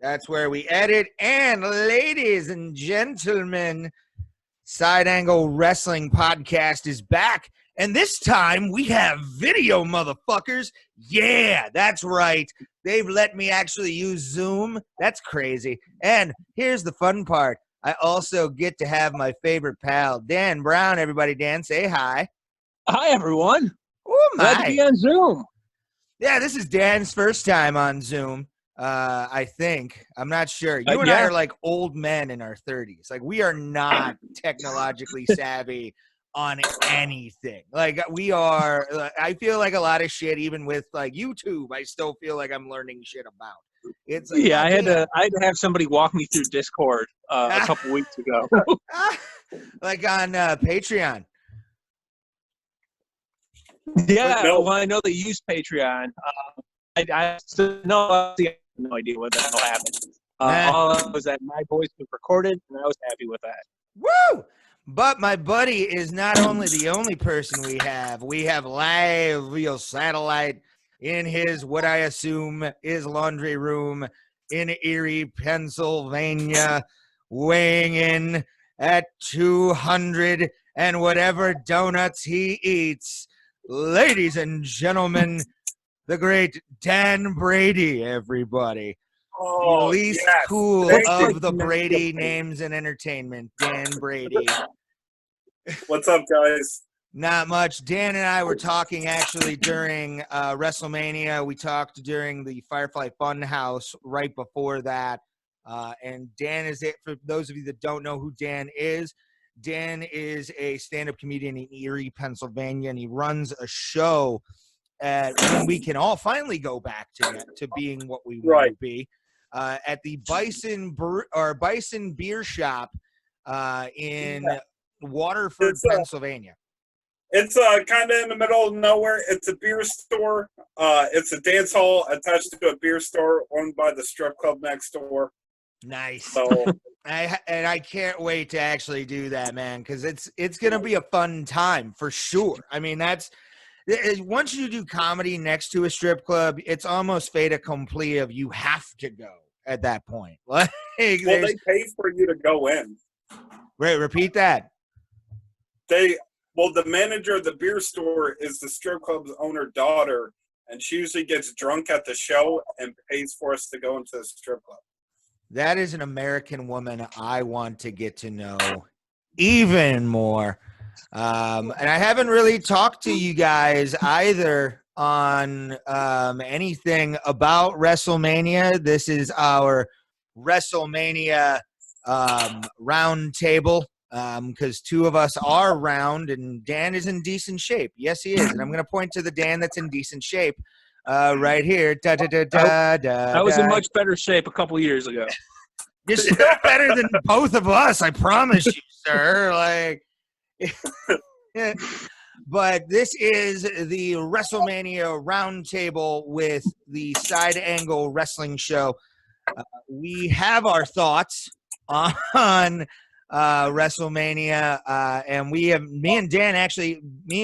That's where we edit. And ladies and gentlemen, Side Angle Wrestling Podcast is back. And this time we have video, motherfuckers. Yeah, that's right. They've let me actually use Zoom. That's crazy. And here's the fun part. I also get to have my favorite pal, Dan Brown. Everybody, Dan, say hi. Hi, everyone. Oh, my. Glad to be on Zoom. Yeah, this is Dan's first time on Zoom. I think. I'm not sure. You and I Yeah. are like old men in our 30s. Like, we are not technologically savvy on anything. Like, we are. I feel like a lot of shit, even with like YouTube, I still feel like I'm learning shit about. It's like, I had to have somebody walk me through Discord a couple weeks ago. like on Patreon. Yeah, well, I know they use Patreon. I still have no idea what the hell happened. All I was that my voice was recorded, and I was happy with that. Woo! But my buddy is not only the only person we have live via satellite in his, what I assume is laundry room in Erie, Pennsylvania, weighing in at 200 and whatever donuts he eats. Ladies and gentlemen, the great Dan Brady, everybody. The least cool of the Brady names in entertainment, Dan Brady. What's up, guys? Not much. Dan and I were talking actually during WrestleMania. We talked during the Firefly Funhouse right before that. And Dan is it. For those of you that don't know who Dan is a stand-up comedian in Erie, Pennsylvania, and he runs a show when we can all finally go back to being what we want to be. At the Bison Beer Shop in Waterford, Pennsylvania. It's kind of in the middle of nowhere. It's a beer store. It's a dance hall attached to a beer store owned by the strip club next door. Nice. So I can't wait to actually do that, man, because it's gonna be a fun time for sure. I mean, once you do comedy next to a strip club, it's almost fait accompli of you have to go at that point. Like, they pay for you to go in. Wait, repeat that. The manager of the beer store is the strip club's owner daughter, and she usually gets drunk at the show and pays for us to go into the strip club. That is an American woman I want to get to know even more. And I haven't really talked to you guys either on anything about WrestleMania. This is our WrestleMania round table because two of us are round and Dan is in decent shape. Yes, he is. And I'm going to point to the Dan that's in decent shape right here. I was in much better shape a couple years ago. You're still better than both of us, I promise you, sir. Like, but this is the WrestleMania Roundtable with the Side Angle Wrestling Show. We have our thoughts on WrestleMania, and me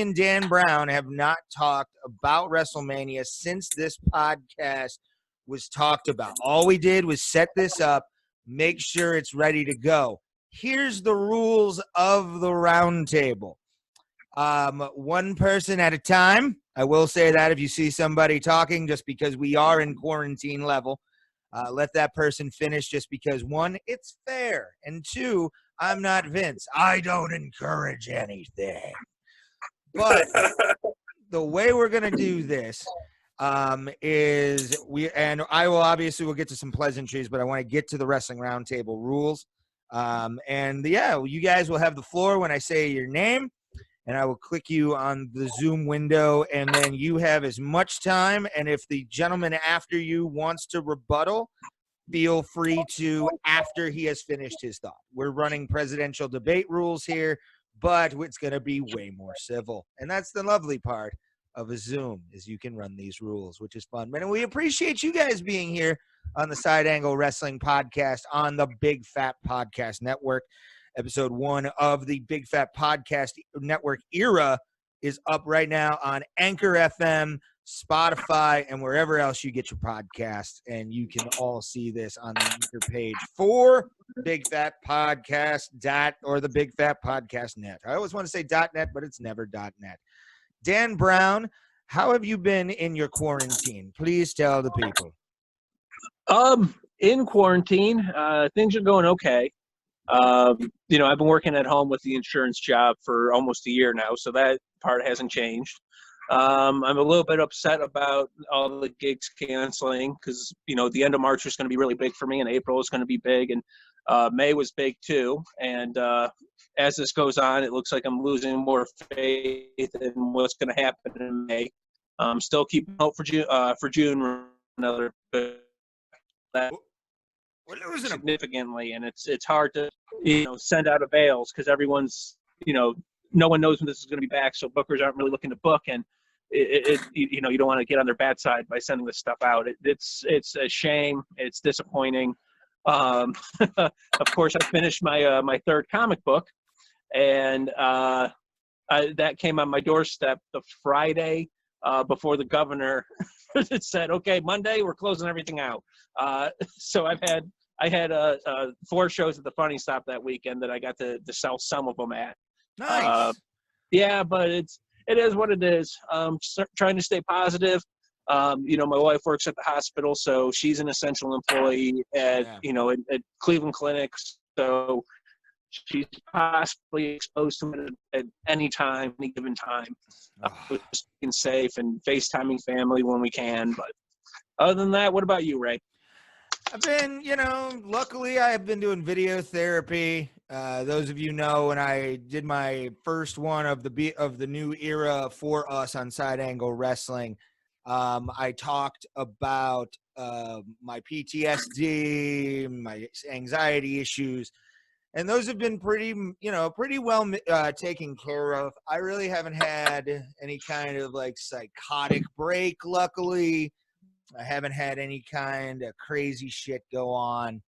and Dan Brown have not talked about WrestleMania since this podcast was talked about. All we did was set this up, make sure it's ready to go. Here's the rules of the roundtable. One person at a time. I will say that if you see somebody talking, just because we are in quarantine level, let that person finish just because, one, it's fair, and two, I'm not Vince. I don't encourage anything. But the way we're going to do this is I will obviously we'll get to some pleasantries, but I want to get to the wrestling roundtable rules. You guys will have the floor when I say your name, and I will click you on the Zoom window, and then you have as much time. And if the gentleman after you wants to rebuttal, feel free to after he has finished his thought. We're running presidential debate rules here, but it's going to be way more civil. And that's the lovely part of a Zoom, is you can run these rules, which is fun. And we appreciate you guys being here on the Side Angle Wrestling Podcast on the Big Fat Podcast Network. Episode 1 of the Big Fat Podcast Network era is up right now on Anchor FM, Spotify, and wherever else you get your podcasts. And you can all see this on the anchor page for Big Fat Podcast or the Big Fat Podcast Net. I always want to say .net, but it's never .net. Dan Brown, how have you been in your quarantine? Please tell the people. In quarantine, things are going okay. I've been working at home with the insurance job for almost a year now, so that part hasn't changed. I'm a little bit upset about all the gigs canceling because, the end of March was going to be really big for me, and April was going to be big, and May was big too. And as this goes on, it looks like I'm losing more faith in what's going to happen in May. I'm still keeping hope for June. Another that significantly, and it's hard to send out avails because everyone's no one knows when this is going to be back, so bookers aren't really looking to book, and you don't want to get on their bad side by sending this stuff out. It's a shame. It's disappointing. Of course, I finished my third comic book, and that came on my doorstep the Friday before the governor said, "Okay, Monday we're closing everything out." So I had 4 shows at the Funny Stop that weekend that I got to sell some of them at. Nice. Yeah, but it is what it is. Trying to stay positive. My wife works at the hospital, so she's an essential employee at Cleveland Clinic. So she's possibly exposed to it at any time, any given time. Just being safe and FaceTiming family when we can. But other than that, what about you, Ray? I've been, luckily I've been doing video therapy. Those of you know, when I did my first one of the new era for us on Side Angle Wrestling, I talked about my PTSD, my anxiety issues, and those have been pretty well taken care of. I really haven't had any kind of psychotic break, luckily. I haven't had any kind of crazy shit go on,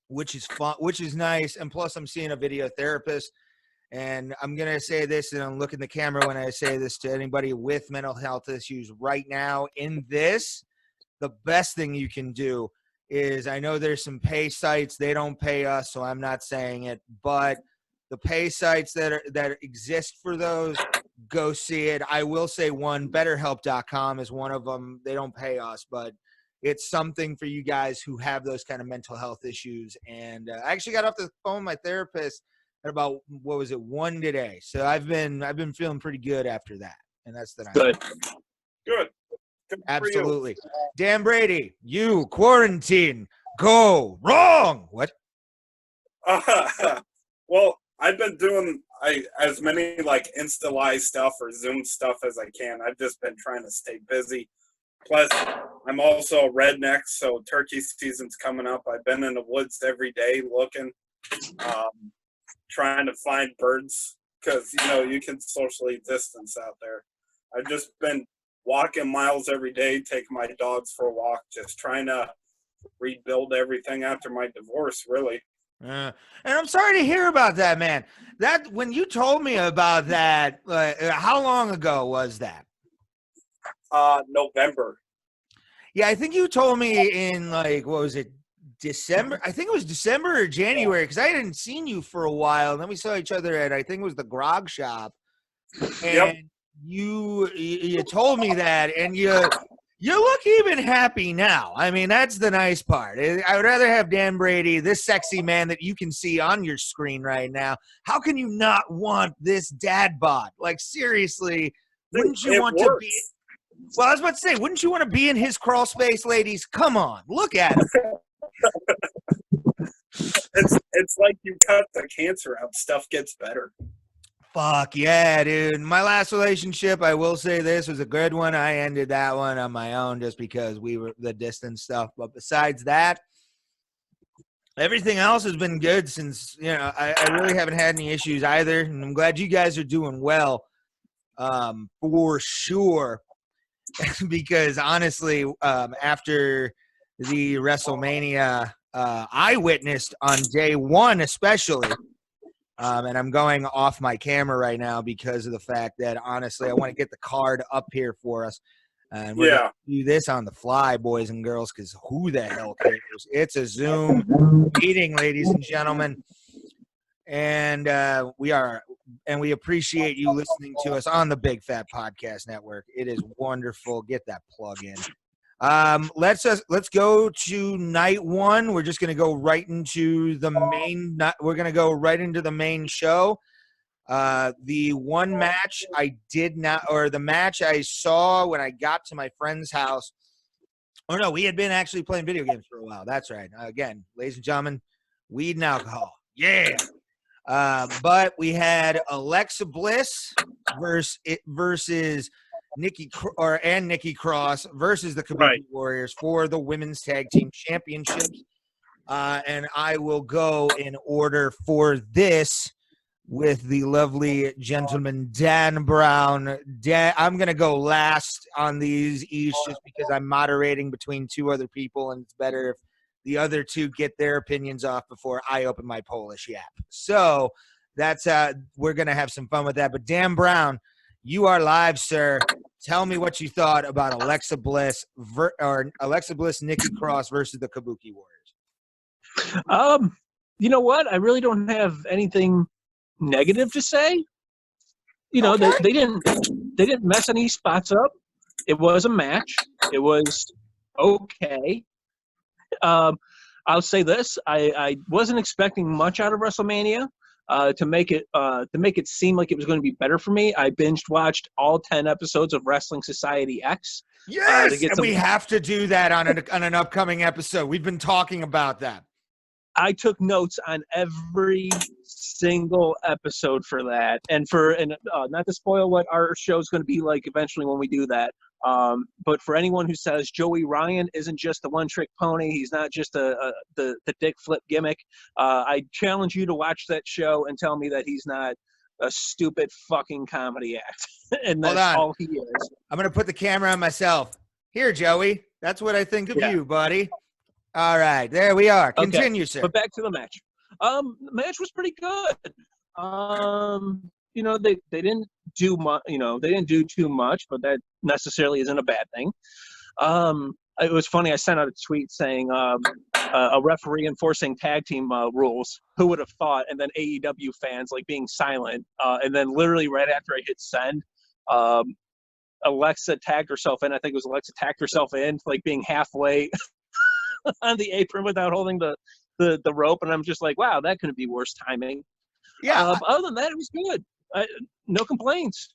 which is fun, which is nice. And plus, I'm seeing a video therapist. And I'm going to say this, and I'm looking at the camera when I say this to anybody with mental health issues right now. In this, the best thing you can do is, I know there's some pay sites. They don't pay us, so I'm not saying it. But the pay sites that exist for those, go see it. I will say one, BetterHelp.com is one of them. They don't pay us, but it's something for you guys who have those kind of mental health issues. And I actually got off the phone with my therapist at about 1 today. So I've been feeling pretty good after that, and that's the nice. Good. Absolutely. Dan Brady, you quarantine go wrong. What? Well, I've been doing as many Insta Live stuff or Zoom stuff as I can. I've just been trying to stay busy. Plus, I'm also a redneck, so turkey season's coming up. I've been in the woods every day looking, trying to find birds because, you can socially distance out there. I've just been walking miles every day, taking my dogs for a walk, just trying to rebuild everything after my divorce, really. And I'm sorry to hear about that, man. That when you told me about that, how long ago was that? November. Yeah, I think you told me in what was it, December? I think it was December or January, because I hadn't seen you for a while. And then we saw each other at, I think it was the Grog Shop. And you told me that, and you look even happy now. I mean, that's the nice part. I would rather have Dan Brady, this sexy man that you can see on your screen right now. How can you not want this dad bod? Seriously, wouldn't you want to be? Well, I was about to say, wouldn't you want to be in his crawl space, ladies? Come on, look at him. It's like you cut the cancer out, stuff gets better. Fuck yeah, dude. My last relationship, I will say this, was a good one. I ended that one on my own just because we were the distance stuff. But besides that, everything else has been good since, I really haven't had any issues either. And I'm glad you guys are doing well, for sure. Because honestly, after the WrestleMania, I witnessed on day one, especially, and I'm going off my camera right now because of the fact that, honestly, I want to get the card up here for us. And we're going to do this on the fly, boys and girls, because who the hell cares? It's a Zoom meeting, ladies and gentlemen. And we appreciate you listening to us on the Big Fat Podcast Network. It is wonderful. Get that plug in. Let's go to night one. We're just going to go right into the main. We're going to go right into the main show. The one match I did not, or the match I saw when I got to my friend's house. Oh no, we had been actually playing video games for a while. That's right. Again, ladies and gentlemen, weed and alcohol. Yeah. But we had Alexa Bliss versus Nikki Cross versus the Kabuki Warriors for the Women's Tag Team Championships. And I will go in order for this with the lovely gentleman, Dan Brown. I'm going to go last on these each just because I'm moderating between two other people, and it's better if the other two get their opinions off before I open my Polish yap. So that's we're going to have some fun with that. But Dan Brown, you are live, sir. Tell me what you thought about Alexa Bliss, Nikki Cross versus the Kabuki Warriors. You know what? I really don't have anything negative to say. You know, okay. they didn't mess any spots up. It was a match. It was okay. I'll say this: I wasn't expecting much out of WrestleMania. To make it seem like it was going to be better for me, I binged watched all 10 episodes of Wrestling Society X. Yes, and we have to do that on an upcoming episode. We've been talking about that. I took notes on every single episode for that, and not to spoil what our show is going to be like eventually when we do that. But for anyone who says Joey Ryan isn't just a one-trick pony, he's not just the dick flip gimmick, I challenge you to watch that show and tell me that he's not a stupid fucking comedy act. And that's all he is. I'm going to put the camera on myself. Here, Joey. That's what I think of you, buddy. All right, there we are. Continue, sir. But back to the match. The match was pretty good. You know, they didn't do much. You know, they didn't do too much, but that necessarily isn't a bad thing. It was funny. I sent out a tweet saying a referee enforcing tag team rules. Who would have thought? And then AEW fans like being silent. And then literally right after I hit send, Alexa tagged herself in. I think it was Alexa tagged herself in, like being halfway on the apron without holding the rope, and I'm just like, wow, that couldn't be worse timing. Other than that, it was good. No complaints.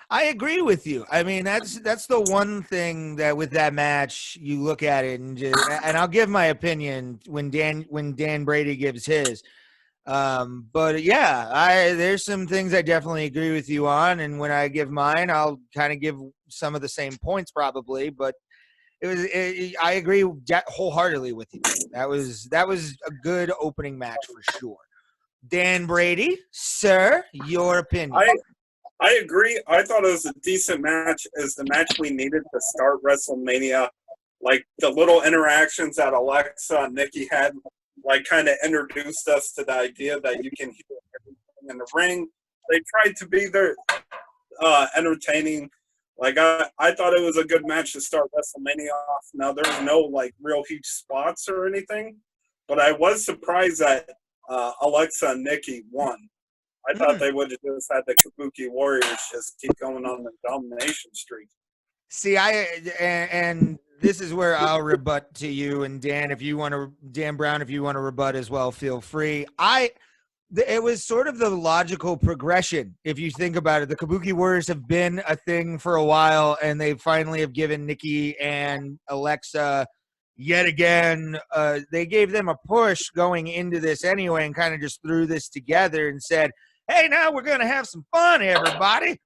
I agree with you. I mean, that's the one thing that with that match you look at it and I'll give my opinion when Dan Brady gives his. But yeah, there's some things I definitely agree with you on, and when I give mine, I'll kind of give some of the same points probably, but I agree wholeheartedly with you. That was a good opening match for sure. Dan Brady, sir, your opinion. I agree. I thought it was a decent match. As the match we needed to start WrestleMania. Like the little interactions that Alexa and Nikki had, like kind of introduced us to the idea that you can hear everything in the ring. They tried to be there, entertaining. Like, I thought it was a good match to start WrestleMania off. Now, there's no, like, real huge spots or anything, but I was surprised that Alexa and Nikki won. I thought they would have just had the Kabuki Warriors just keep going on the domination streak. See, and this is where I'll rebut to you, and Dan Brown, if you want to rebut as well, feel free. It was sort of the logical progression. If you think about it, the Kabuki Warriors have been a thing for a while, and they finally have given Nikki and Alexa yet again. They gave them a push going into this anyway and kind of just threw this together and said, hey, now we're going to have some fun, everybody.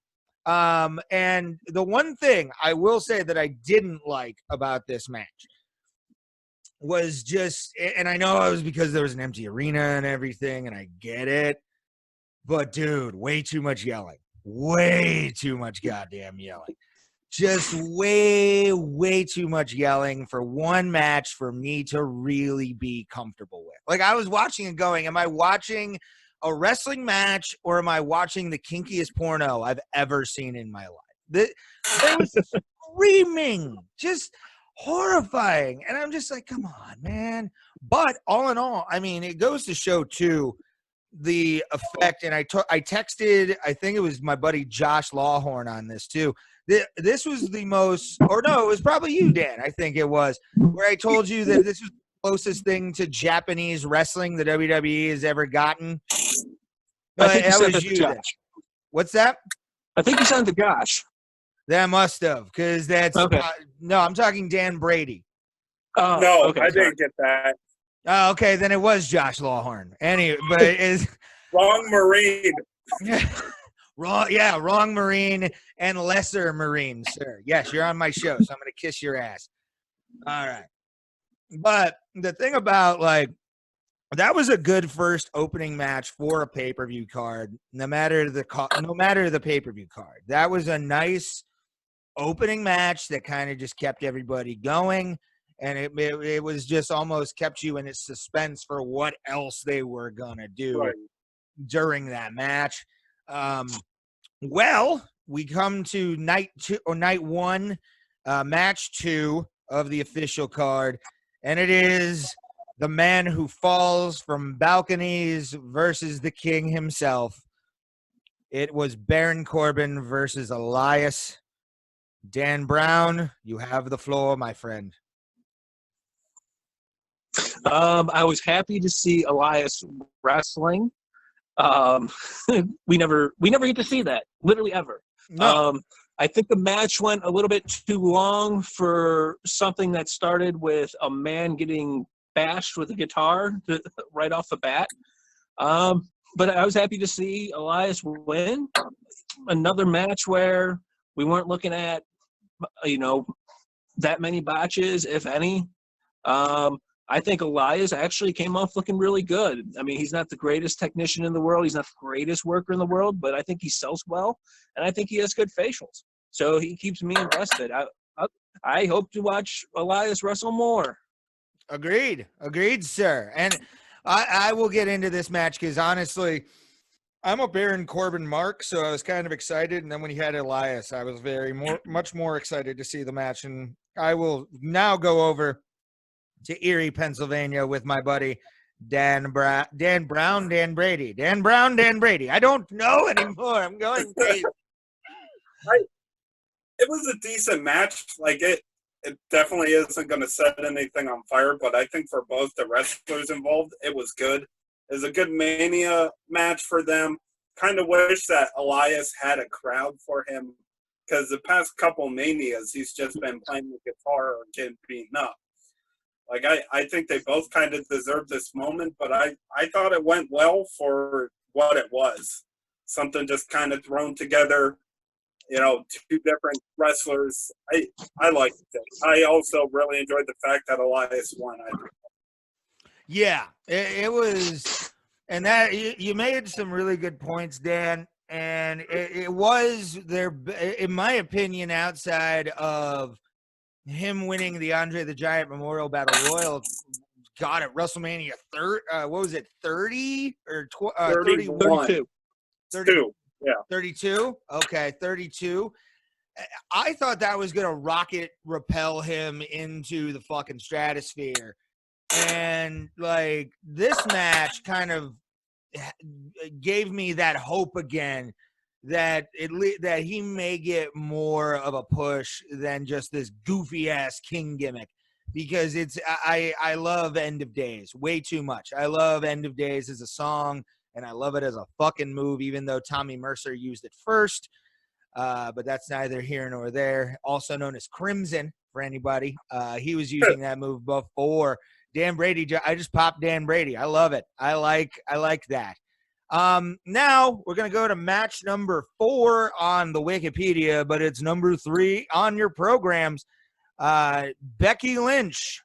And the one thing I will say that I didn't like about this match was just, and I know it was because there was an empty arena and everything, and I get it, but dude, way too much yelling. Way too much goddamn yelling. Just way too much yelling for one match for me to really be comfortable with. Like, I was watching and going, am I watching a wrestling match or am I watching the kinkiest porno I've ever seen in my life? There was screaming, just horrifying. And I'm just like, come on, man. But all in all, I mean, it goes to show too the effect. And I texted, I think it was my buddy Josh Lawhorn on this too. This was the most, or no, it was probably you, Dan. I think it was, where I told you that this was the closest thing to Japanese wrestling the WWE has ever gotten. I think you that sent was it to you. Josh. What's that? I think you sent it to Josh. That must have, because that's Okay. No, I'm talking Dan Brady. Oh, No, okay, I sorry. didn't get that. Oh, okay, then it was Josh Lawhorn. Anyway, but it is Wrong Marine. wrong Marine and lesser Marine, sir. Yes, you're on my show, so I'm gonna kiss your ass. All right. But the thing about, like, that was a good first opening match for a pay-per-view card, no matter the pay-per-view card. That was a nice opening match that kind of just kept everybody going, and it was just almost kept you in its suspense for what else they were gonna do during that match. Well, we come to night one, match 2 of the official card, and it is the man who falls from balconies versus the king himself. It was Baron Corbin versus Elias. Dan Brown, you have the floor, my friend. I was happy to see Elias wrestling. We never get to see that, literally ever. No. I think the match went a little bit too long for something that started with a man getting bashed with a guitar right off the bat. But I was happy to see Elias win. Another match where we weren't looking at, that many botches, if any. I think Elias actually came off looking really good. I mean, he's not the greatest technician in the world. He's not the greatest worker in the world, but I think he sells well, and I think he has good facials. So he keeps me invested. I hope to watch Elias wrestle more. Agreed, sir. And I will get into this match because, honestly, I'm a Baron Corbin mark, so I was kind of excited. And then when he had Elias, I was much more excited to see the match. And I will now go over to Erie, Pennsylvania with my buddy Dan Brady. I don't know anymore. I'm going crazy. It was a decent match. Like, it definitely isn't going to set anything on fire, but I think for both the wrestlers involved, it was good. It was a good Mania match for them. Kind of wish that Elias had a crowd for him, because the past couple Manias, he's just been playing the guitar or getting beaten up. Like, I think they both kind of deserved this moment, but I thought it went well for what it was. Something just kind of thrown together, two different wrestlers. I liked it. I also really enjoyed the fact that Elias won. Yeah, it was, and that you made some really good points, Dan, and it was there, in my opinion, outside of him winning the Andre the Giant Memorial Battle Royal, God, at WrestleMania 30 or 31? 32. 32. Yeah. 32? Okay, 32. I thought that was going to rocket propel him into the fucking stratosphere. And, like, this match kind of gave me that hope again that he may get more of a push than just this goofy ass King gimmick, because I love End of Days way too much. I love End of Days as a song, and I love it as a fucking move, even though Tommy Mercer used it first. But that's neither here nor there. Also known as Crimson for anybody. He was using that move before. Dan Brady, I just popped Dan Brady. I love it. I like that. Now we're going to go to match number 4 on the Wikipedia, but it's number 3 on your programs. Becky Lynch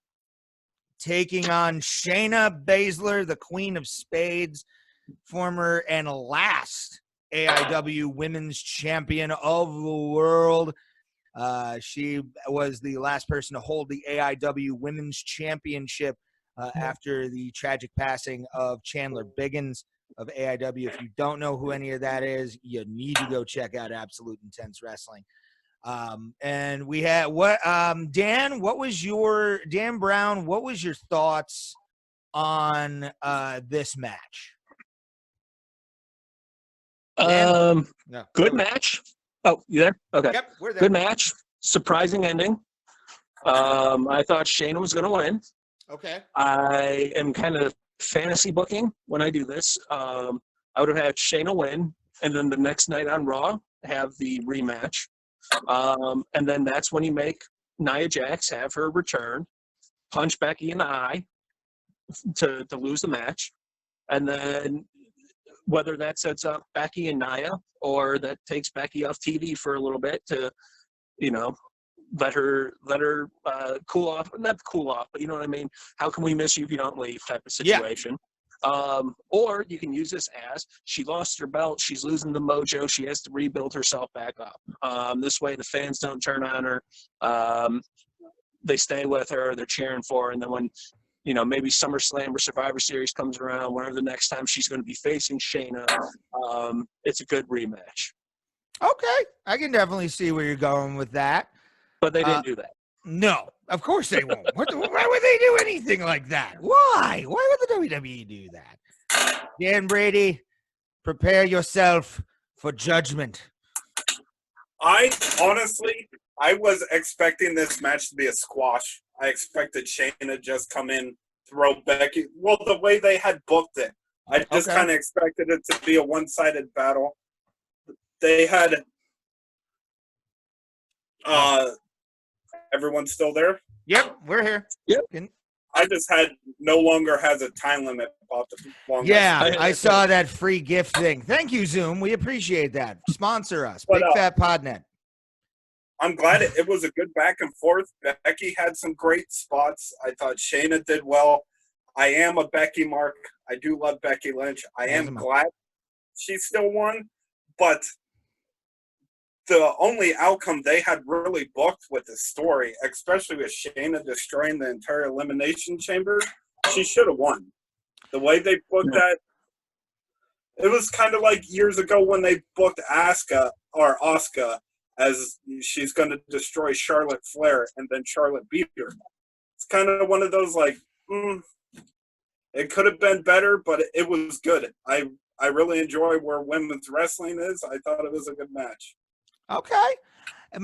taking on Shayna Baszler, the Queen of Spades, former and last AIW Women's Champion of the world. She was the last person to hold the AIW Women's Championship after the tragic passing of Chandler Biggins of AIW. If you don't know who any of that is, you need to go check out Absolute Intense Wrestling. And we had Dan Brown, what was your thoughts on this match? Dan? No, Good match. Oh, you there? Okay. Yep, we're there. Good match. Surprising ending. I thought Shayna was going to win. Okay. I am kind of fantasy booking when I do this. I would have had Shayna win, and then the next night on Raw have the rematch. And then that's when you make Nia Jax have her return, punch Becky in the eye to lose the match. And then whether that sets up Becky and Nia or that takes Becky off TV for a little bit to, let her cool off. Not cool off, but you know what I mean? How can we miss you if you don't leave type of situation. Yeah. Or you can use this as she lost her belt. She's losing the mojo. She has to rebuild herself back up. This way the fans don't turn on her. They stay with her. They're cheering for her. And then when, maybe SummerSlam or Survivor Series comes around, whenever the next time she's going to be facing Shayna, it's a good rematch. Okay. I can definitely see where you're going with that. But they didn't do that. No, of course they won't. Why would they do anything like that? Why? Why would the WWE do that? Dan Brady, prepare yourself for judgment. I was expecting this match to be a squash. I expected Shayna to just come in, throw Becky. Well, the way they had booked it, I just kind of expected it to be a one-sided battle. They had everyone still there? Yep, we're here. Yep. I just no longer has a time limit popped up. Yeah, I saw that free gift thing. Thank you, Zoom. We appreciate that. Sponsor us. Big Fat Podnet. I'm glad it was a good back and forth. Becky had some great spots. I thought Shayna did well. I am a Becky mark. I do love Becky Lynch. I am glad she still won, but the only outcome they had really booked with the story, especially with Shayna destroying the entire Elimination Chamber, she should have won. The way they booked that, it was kind of like years ago when they booked Asuka as she's going to destroy Charlotte Flair, and then Charlotte beat her. It's kind of one of those it could have been better, but it was good. I really enjoy where women's wrestling is. I thought it was a good match. Okay. I'm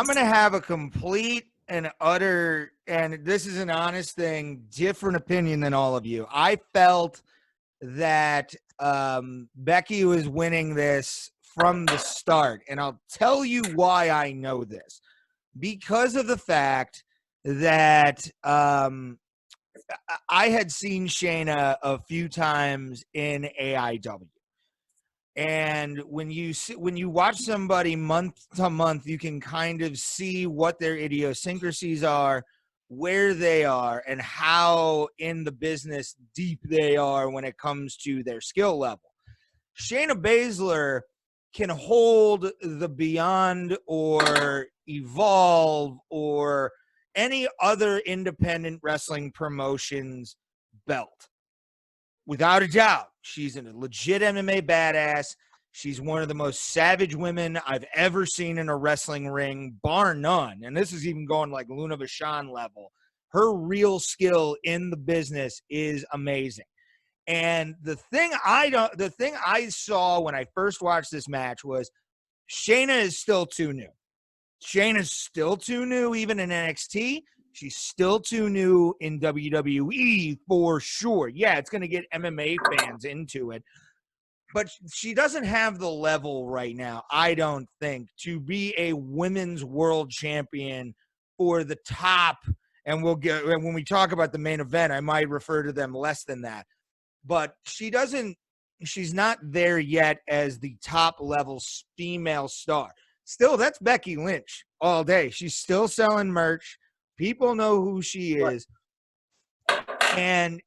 going to have a complete and utter, and this is an honest thing, different opinion than all of you. I felt that Becky was winning this from the start, and I'll tell you why I know this. Because of the fact that I had seen Shayna a few times in AIW. And when you watch somebody month to month, you can kind of see what their idiosyncrasies are, where they are, and how in the business deep they are when it comes to their skill level. Shayna Baszler can hold the Beyond or Evolve or any other independent wrestling promotion's belt. Without a doubt, she's a legit MMA badass. She's one of the most savage women I've ever seen in a wrestling ring, bar none. And this is even going like Luna Vachon level. Her real skill in the business is amazing. And the thing I saw when I first watched this match was Shayna is still too new. Shayna's still too new, even in NXT. She's still too new in WWE for sure. Yeah, it's going to get MMA fans into it. But she doesn't have the level right now, I don't think, to be a women's world champion for the top. And when we talk about the main event, I might refer to them less than that. But she's not there yet as the top level female star. Still, that's Becky Lynch all day. She's still selling merch. People know who she is. And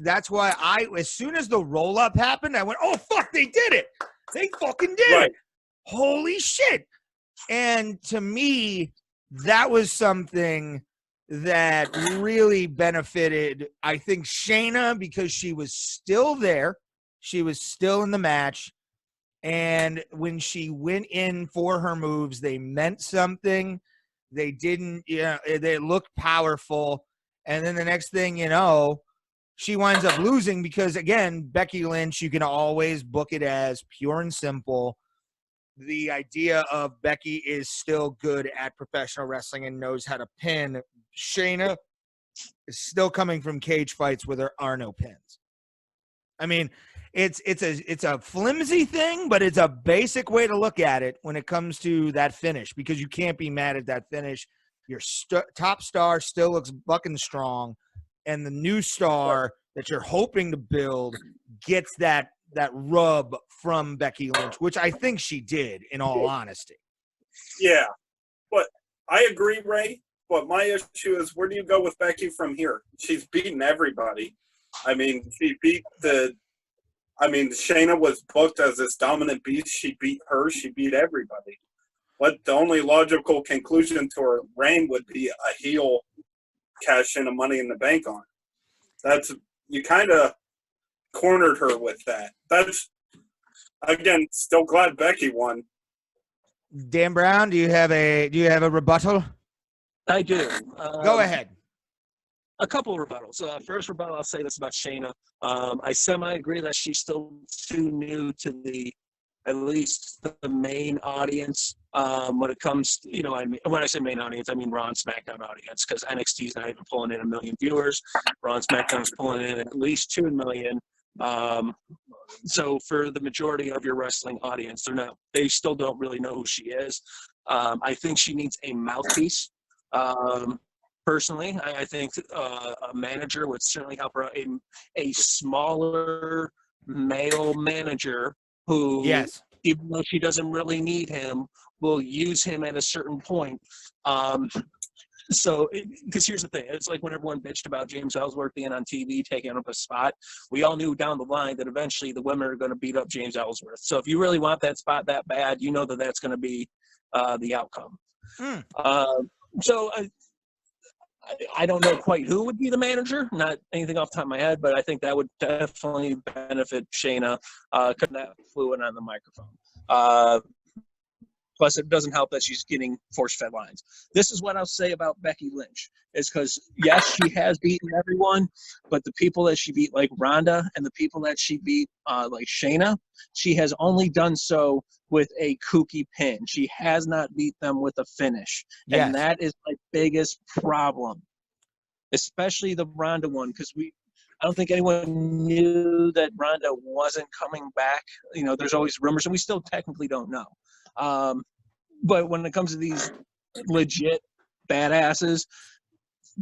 that's why as soon as the roll up happened, I went, oh, fuck, they did it. They fucking did it. Holy shit. And to me, that was something that really benefited, I think, Shayna, because she was still there. She was still in the match. And when she went in for her moves, they meant something. They didn't, they looked powerful. And then the next thing you know, she winds up losing because, again, Becky Lynch, you can always book it as pure and simple. The idea of Becky is still good at professional wrestling and knows how to pin. Shayna is still coming from cage fights where there are no pins. I mean, it's a flimsy thing, but it's a basic way to look at it when it comes to that finish, because you can't be mad at that finish. Your top star still looks bucking strong, and the new star that you're hoping to build gets that rub from Becky Lynch, which I think she did, in all honesty. Yeah, but I agree, Ray. But my issue is, where do you go with Becky from here? She's beaten everybody. I mean, Shayna was booked as this dominant beast. She beat her. She beat everybody. But the only logical conclusion to her reign would be a heel cash in a Money in the Bank on. You kind of cornered her with that. That's, again, still glad Becky won. Dan Brown, do you have a rebuttal? I do. Go ahead. A couple of rebuttals. First rebuttal, I'll say this about Shayna. I semi-agree that she's still too new to at least the main audience. When it comes, when I say main audience, I mean Raw and SmackDown audience, because NXT's not even pulling in 1 million viewers. Raw and SmackDown's pulling in at least 2 million. So for the majority of your wrestling audience, they still don't really know who she is. I think she needs a mouthpiece. Personally, I think a manager would certainly help her. A smaller male manager who, yes, even though she doesn't really need him, will use him at a certain point. Because here's the thing, it's like when everyone bitched about James Ellsworth being on TV, taking up a spot, we all knew down the line that eventually the women are going to beat up James Ellsworth. So if you really want that spot that bad, you know that that's going to be the outcome. So I don't know quite who would be the manager, not anything off the top of my head, but I think that would definitely benefit Shayna, because that fluid on the microphone. Plus, it doesn't help that she's getting force-fed lines. This is what I'll say about Becky Lynch, is because, yes, she has beaten everyone, but the people that she beat, like Ronda, and the people that she beat, like Shayna, she has only done so with a kooky pin. She has not beat them with a finish. Yes. And that is my biggest problem, especially the Ronda one, because I don't think anyone knew that Ronda wasn't coming back. There's always rumors, and we still technically don't know. But when it comes to these legit badasses,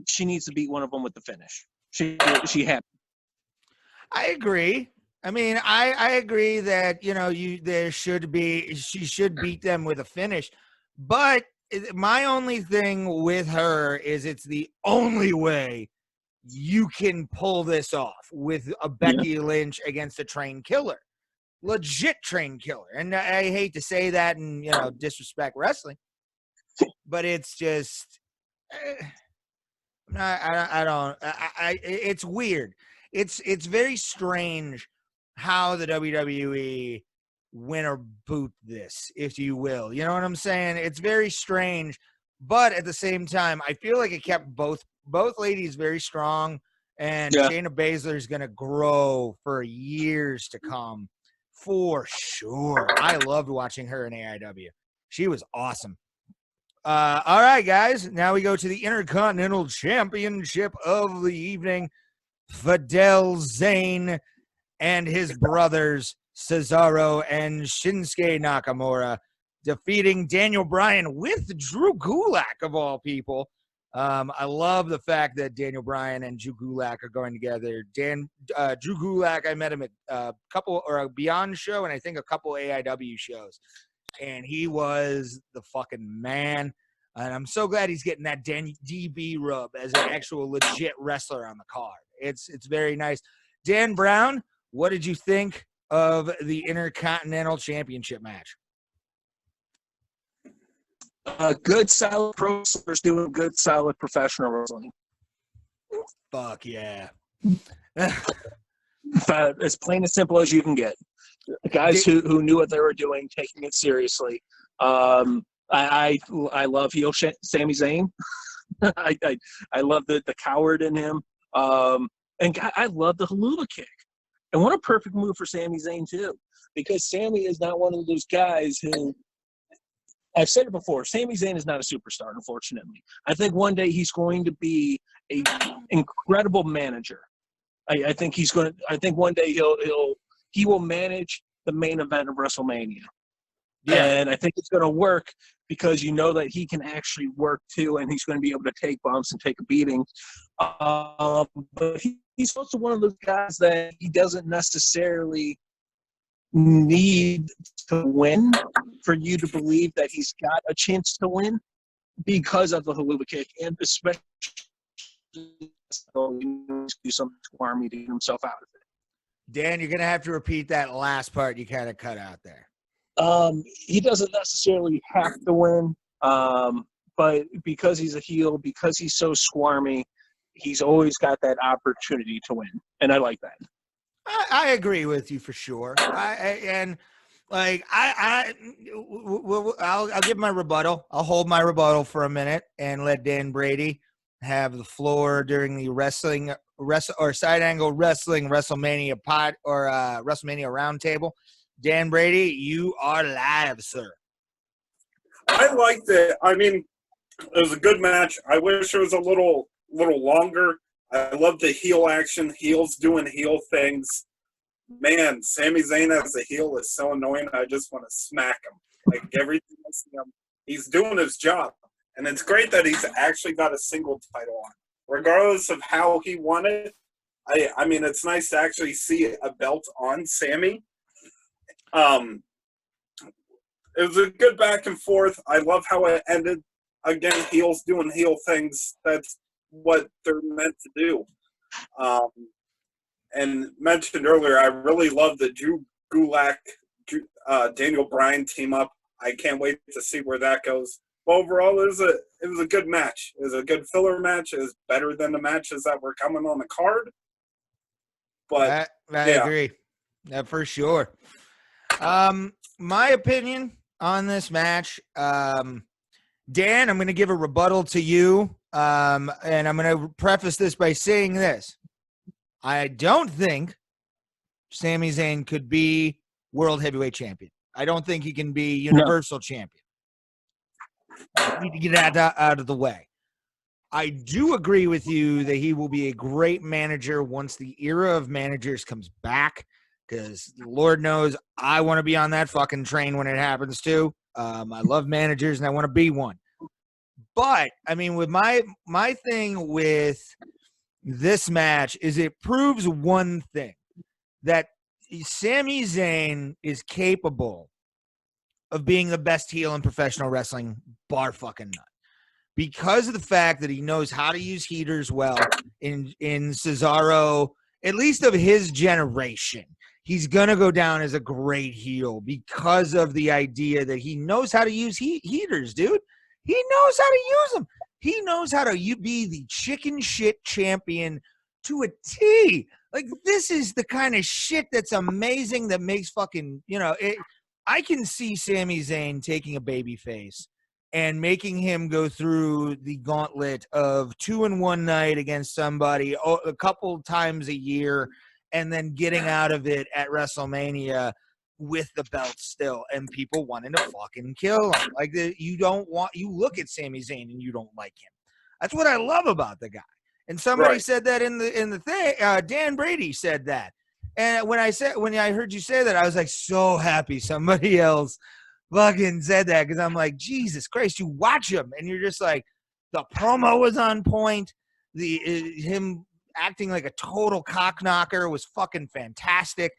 she needs to beat one of them with the finish. She had. I agree. I mean, I agree that she should beat them with a finish, but my only thing with her is it's the only way you can pull this off with a Becky Lynch against a trained killer. Legit trained killer. And I hate to say that and disrespect wrestling, but it's just it's weird. It's very strange how the WWE win or boot this, if you will. You know what I'm saying? It's very strange, but at the same time, I feel like it kept both ladies very strong, and Shayna Baszler is going to grow for years to come. For sure. I loved watching her in AIW. She was awesome. All right, guys. Now we go to the Intercontinental Championship of the evening. Fidel Zane and his brothers Cesaro and Shinsuke Nakamura defeating Daniel Bryan with Drew Gulak, of all people. I love the fact that Daniel Bryan and Drew Gulak are going together. Drew Gulak, I met him at a Beyond show and I think a couple AIW shows, and he was the fucking man. And I'm so glad he's getting that DB rub as an actual legit wrestler on the card. It's very nice. Dan Brown, what did you think of the Intercontinental Championship match? Good, solid pro wrestlers doing good, solid professional wrestling. Fuck yeah. As plain and simple as you can get. Guys who knew what they were doing, taking it seriously. I love heel Sami Zayn. I love the coward in him. And I love the Helluva Kick. And what a perfect move for Sami Zayn too, because Sami is not one of those guys who. I've said it before. Sami Zayn is not a superstar, unfortunately. I think one day he's going to be an incredible manager. I think he's going. I think one day he will manage the main event of WrestleMania. Yeah. And I think it's going to work because you know that he can actually work too, and he's going to be able to take bumps and take a beating. But he's also one of those guys that he doesn't necessarily need to win for you to believe that he's got a chance to win because of the Helluva Kick, and especially do something squirmy to get himself out of it. Dan, you're gonna have to repeat that last part you kind of cut out there. He doesn't necessarily have to win, but because he's a heel, because he's so squirmy, he's always got that opportunity to win, and I like that. I agree with you for sure. I'll give my rebuttal. I'll hold my rebuttal for a minute and let Dan Brady have the floor during the side angle wrestling WrestleMania WrestleMania roundtable. Dan Brady, you are live, sir. I liked it. I mean, it was a good match. I wish it was a little longer. I love the heel action, heels doing heel things. Man, Sami Zayn as a heel is so annoying. I just want to smack him. Like everything I see him, he's doing his job. And it's great that he's actually got a single title on. Regardless of how he won it, I mean, it's nice to actually see a belt on Sami. It was a good back and forth. I love how it ended. Again, heels doing heel things. That's what they're meant to do. And mentioned earlier, I really love the Drew Gulak, Daniel Bryan team up. I can't wait to see where that goes. But overall, it was a good match. It was a good filler match. It was better than the matches that were coming on the card. But I agree. For sure. My opinion on this match, Dan, I'm going to give a rebuttal to you. And I'm going to preface this by saying this. I don't think Sami Zayn could be world heavyweight champion. I don't think he can be universal champion. I need to get that out of the way. I do agree with you that he will be a great manager once the era of managers comes back, because Lord knows I want to be on that fucking train when it happens too. I love managers and I want to be one. But, I mean, with my thing with this match is it proves one thing, that Sami Zayn is capable of being the best heel in professional wrestling, bar fucking none. Because of the fact that he knows how to use heaters well in Cesaro, at least of his generation. He's going to go down as a great heel because of the idea that he knows how to use heaters, dude. He knows how to use them. He knows how to be the chicken shit champion to a T. Like, this is the kind of shit that's amazing that makes fucking, I can see Sami Zayn taking a baby face and making him go through the gauntlet of 2 in one night against somebody a couple times a year and then getting out of it at WrestleMania with the belt still, and people wanting to fucking kill him. Like, you look at Sami Zayn and you don't like him. That's what I love about the guy. And somebody said that in the thing. Dan Brady said that. And when I heard you say that, I was like so happy somebody else fucking said that, because I'm like, Jesus Christ, you watch him and you're just like, the promo was on point. Him acting like a total cock knocker was fucking fantastic.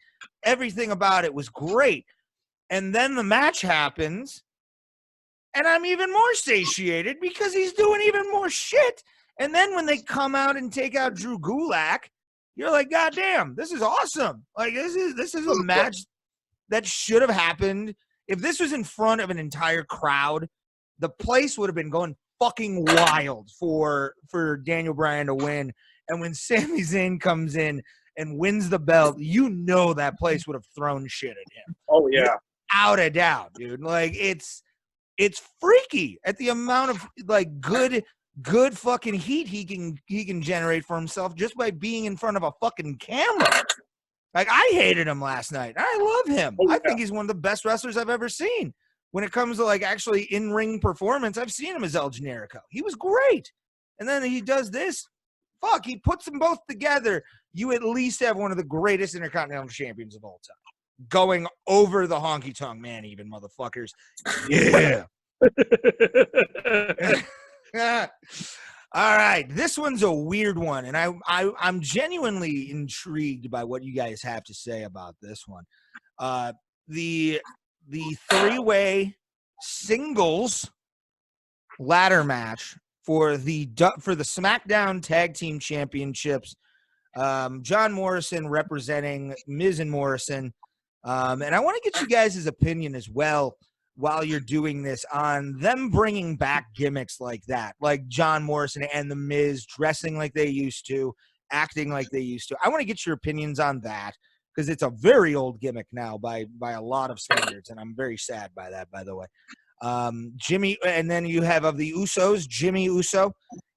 Everything about it was great. And then the match happens, and I'm even more satiated because he's doing even more shit. And then when they come out and take out Drew Gulak, you're like, God damn, this is awesome. Like, this is a match that should have happened. If this was in front of an entire crowd, the place would have been going fucking wild for Daniel Bryan to win. And when Sami Zayn comes in and wins the belt, you know that place would have thrown shit at him. Oh yeah. Without a doubt, dude. Like it's freaky at the amount of like good fucking heat he can generate for himself just by being in front of a fucking camera. Like I hated him last night. I love him. Oh, yeah. I think he's one of the best wrestlers I've ever seen. When it comes to like actually in-ring performance, I've seen him as El Generico. He was great. And then he does this. Fuck, he puts them both together. You at least have one of the greatest Intercontinental Champions of all time. Going over the honky-tonk man, even, motherfuckers. Yeah. All right. This one's a weird one, and I'm genuinely intrigued by what you guys have to say about this one. The three-way singles ladder match for the SmackDown Tag Team Championships. John Morrison representing Miz and Morrison. And I want to get you guys' opinion as well while you're doing this on them bringing back gimmicks like that, like John Morrison and the Miz dressing like they used to, acting like they used to. I want to get your opinions on that because it's a very old gimmick now by a lot of standards, and I'm very sad by that, by the way. Jimmy, and then you have of the Usos, Jimmy Uso,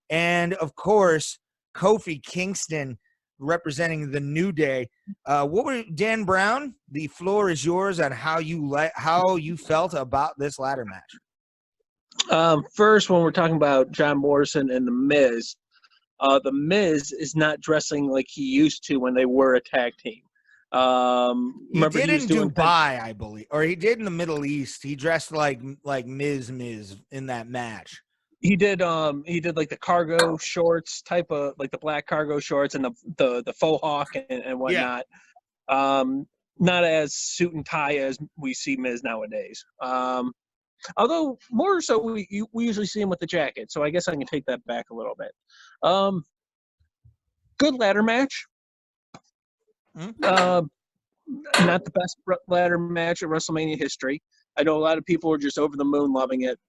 and of course Kofi Kingston representing the New Day. What were Dan Brown? The floor is yours on how you felt about this ladder match. First, when we're talking about John Morrison and the Miz is not dressing like he used to when they were a tag team. He did in Dubai, I believe, or he did in the Middle East. He dressed like Miz in that match. He did like the cargo shorts type of, like the black cargo shorts and the faux hawk and whatnot. Yeah. Not as suit and tie as we see Miz nowadays. Although more so we usually see him with the jacket, so I guess I can take that back a little bit. Good ladder match. Not the best ladder match at WrestleMania history. I know a lot of people are just over the moon loving it.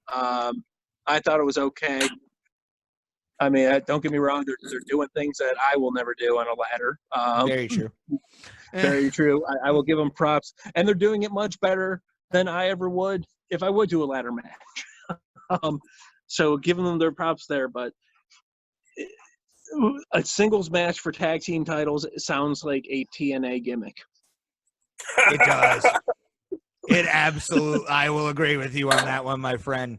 I thought it was okay. I mean, don't get me wrong. They're doing things that I will never do on a ladder. Very true. Very true. I will give them props. And they're doing it much better than I ever would if I would do a ladder match. So giving them their props there. But a singles match for tag team titles sounds like a TNA gimmick. It does. It absolutely. I will agree with you on that one, my friend.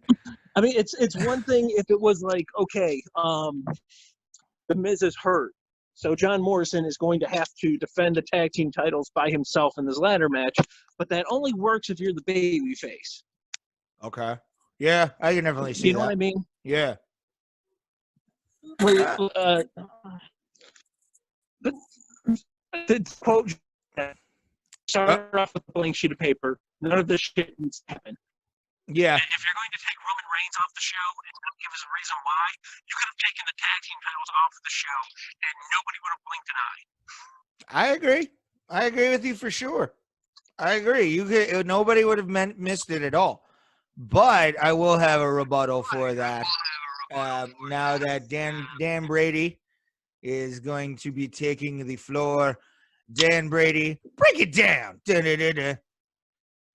I mean, it's one thing if it was like, okay, the Miz is hurt, so John Morrison is going to have to defend the tag team titles by himself in this ladder match, but that only works if you're the baby face. Okay. Yeah, I can definitely see that. You know what I mean? Yeah. But the quote, start off with a blank sheet of paper. None of this shit needs to happen. Yeah. And if you're going to take Roman Reigns off the show and not give us a reason why, you could have taken the tag team titles off of the show and nobody would have blinked an eye. I agree. I agree with you for sure. I agree. Nobody would have missed it at all. But I will have a rebuttal for that. Now that Dan Brady is going to be taking the floor. Dan Brady, break it down. Da-da-da-da.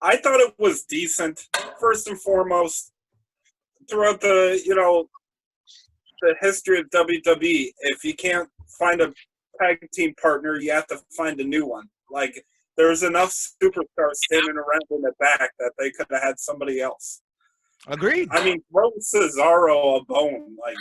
I thought it was decent. First and foremost, throughout the history of WWE, if you can't find a tag team partner, you have to find a new one. Like, there's enough superstars standing around in the back that they could have had somebody else. Agreed. I mean, throw Cesaro a bone. Like,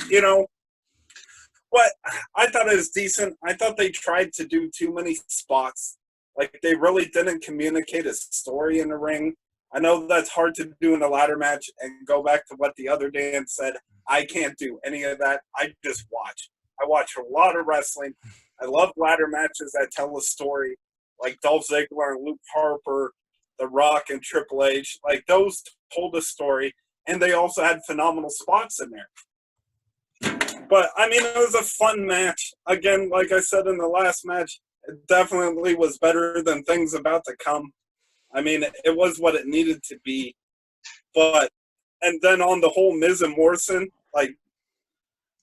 what? I thought it was decent. I thought they tried to do too many spots. Like, they really didn't communicate a story in the ring. I know that's hard to do in a ladder match, and go back to what the other Dan said. I can't do any of that. I just watch. I watch a lot of wrestling. I love ladder matches that tell a story, like Dolph Ziggler and Luke Harper, The Rock and Triple H. Like, those told a story, and they also had phenomenal spots in there. But, I mean, it was a fun match. Again, like I said in the last match, it definitely was better than things about to come. I mean, it was what it needed to be. But, and then on the whole Miz and Morrison, like,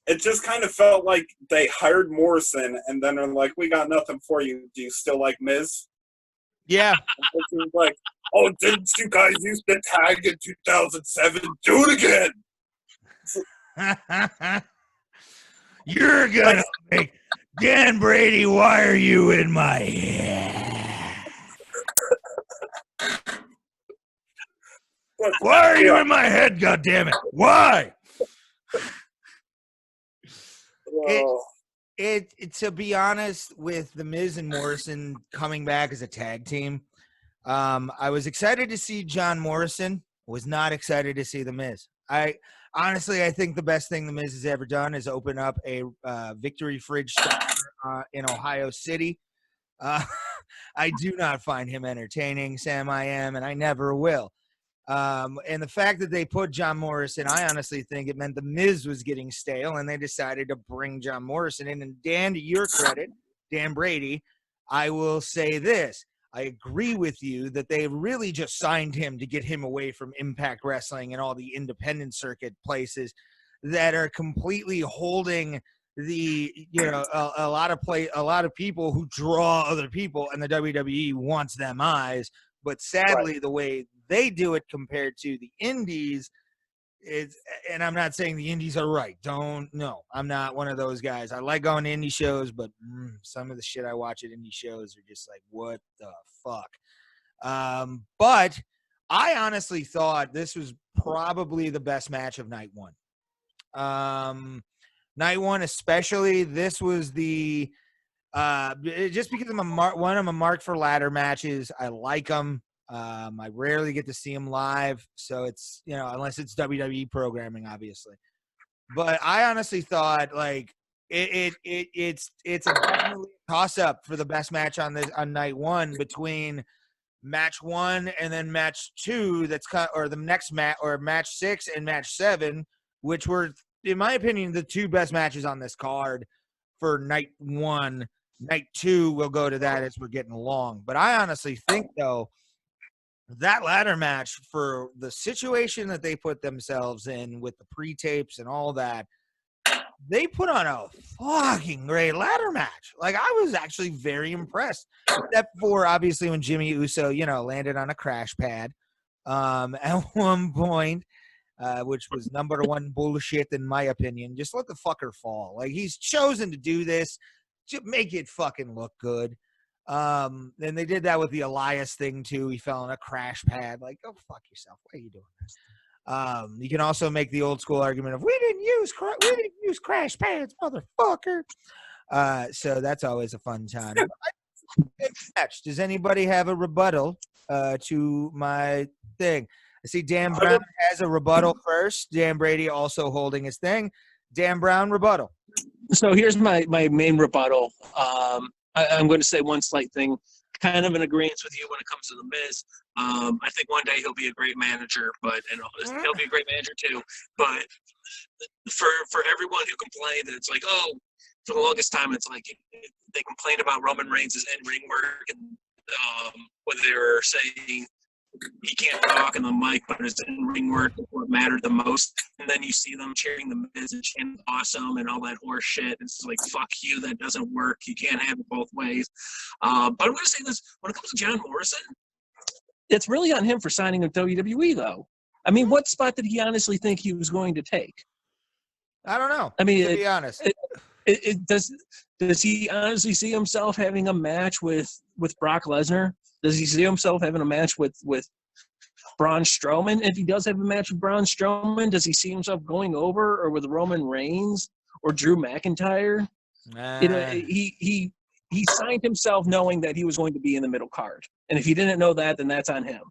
it just kind of felt like they hired Morrison and then are like, we got nothing for you. Do you still like Miz? Yeah. It was like, oh, didn't you guys used to tag in 2007? Do it again. You're gonna make Dan Brady. Why are you in my head? Why are you in my head? God damn it! Why? To be honest, with the Miz and Morrison coming back as a tag team, I was excited to see John Morrison. Was not excited to see the Miz. I think the best thing the Miz has ever done is open up a Victory Fridge store in Ohio City. I do not find him entertaining, Sam. I am, and I never will. And the fact that they put John Morrison, I honestly think it meant the Miz was getting stale, and they decided to bring John Morrison in. And Dan, to your credit, Dan Brady, I will say this. I agree with you that they really just signed him to get him away from Impact Wrestling and all the independent circuit places that are completely holding the, a lot of people who draw other people, and the WWE wants them eyes. But sadly, the way they do it compared to the indies is, and I'm not saying the indies are right. No, I'm not one of those guys. I like going to indie shows, but some of the shit I watch at indie shows are just like, what the fuck? But I honestly thought this was probably the best match of night one. Night one, especially, this was the just because I'm a mark for ladder matches. I like them. I rarely get to see them live, so it's, unless it's WWE programming, obviously. But I honestly thought like it's a definitely toss up for the best match on night one between match one and then match two. Or the next match, or match 6 and match 7, which were, in my opinion, the two best matches on this card for night one. Night 2, we'll go to that as we're getting along. But I honestly think, though, that ladder match, for the situation that they put themselves in with the pre-tapes and all that, they put on a fucking great ladder match. Like, I was actually very impressed. Except for, obviously, when Jimmy Uso, landed on a crash pad at one point. Which was number one bullshit in my opinion. Just let the fucker fall. Like, he's chosen to do this. Just make it fucking look good. And they did that with the Elias thing too. He fell on a crash pad. Like, go fuck yourself. Why are you doing this? You can also make the old school argument of we didn't use crash pads, motherfucker. So that's always a fun time. Does anybody have a rebuttal to my thing? I see Dan Brown has a rebuttal first. Dan Brady also holding his thing. Dan Brown, rebuttal. So here's my main rebuttal. I'm going to say one slight thing, kind of in agreement with you when it comes to the Miz. I think one day he'll be a great manager, he'll be a great manager too. But for everyone who complained that it's like, oh, for the longest time, it's like they complained about Roman Reigns' in-ring work, and when they were saying he can't talk in the mic, but his in-ring work is what mattered the most. And then you see them cheering the Miz and chanting awesome and all that horse shit. It's like, fuck you, that doesn't work. You can't have it both ways. But I'm going to say this, when it comes to John Morrison, it's really on him for signing with WWE, though. I mean, what spot did he honestly think he was going to take? I don't know. I mean, to be honest. Does he honestly see himself having a match with Brock Lesnar? Does he see himself having a match with Braun Strowman? If he does have a match with Braun Strowman, does he see himself going over or with Roman Reigns or Drew McIntyre? He signed himself knowing that he was going to be in the middle card. And if he didn't know that, then that's on him.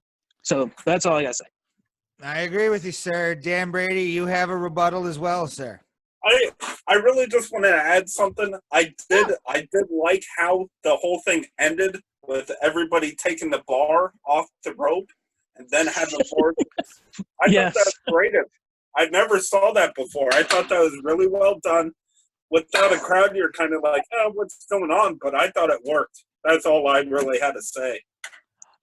So that's all I got to say. I agree with you, sir. Dan Brady, you have a rebuttal as well, sir. I really just want to add something. I did like how the whole thing ended with everybody taking the bar off the rope and then having board. I thought that was creative. I never saw that before. I thought that was really well done. Without a crowd, you're kind of like, oh, what's going on? But I thought it worked. That's all I really had to say.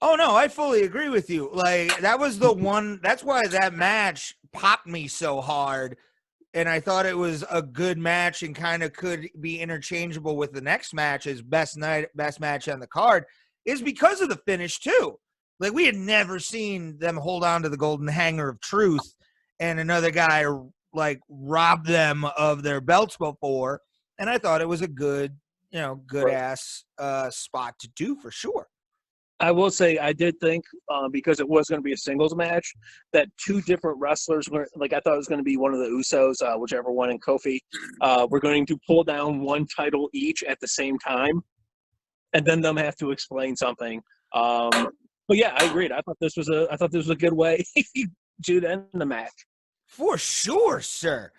Oh, no, I fully agree with you. Like, that was the one – that's why that match popped me so hard. and I thought it was a good match and kind of could be interchangeable with the next match as best match on the card, is because of the finish too. Like, we had never seen them hold on to the golden hanger of truth and another guy like rob them of their belts before. And I thought it was a good, good ass spot to do for sure. I will say I did think, because it was going to be a singles match, that two different wrestlers were, like, I thought it was going to be one of the Usos, whichever one, and Kofi, were going to pull down one title each at the same time, and then them have to explain something. But yeah, I agreed. I thought this was a good way to end the match. For sure, sir.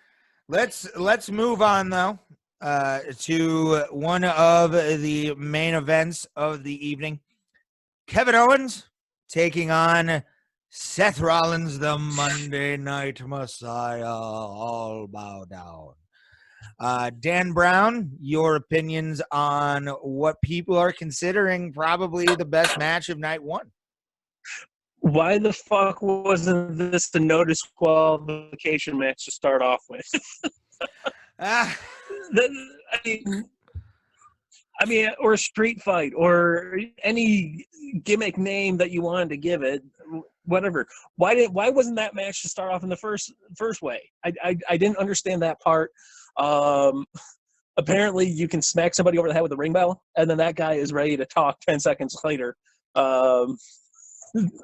Let's move on though to one of the main events of the evening. Kevin Owens taking on Seth Rollins, the Monday Night Messiah. All bow down. Dan Brown, your opinions on what people are considering probably the best match of night one. Why the fuck wasn't this the no disqualification match to start off with? I mean, or a street fight, or any gimmick name that you wanted to give it, whatever. Why wasn't that match to start off in the first way? I didn't understand that part. Apparently, you can smack somebody over the head with a ring bell, and then that guy is ready to talk 10 seconds later.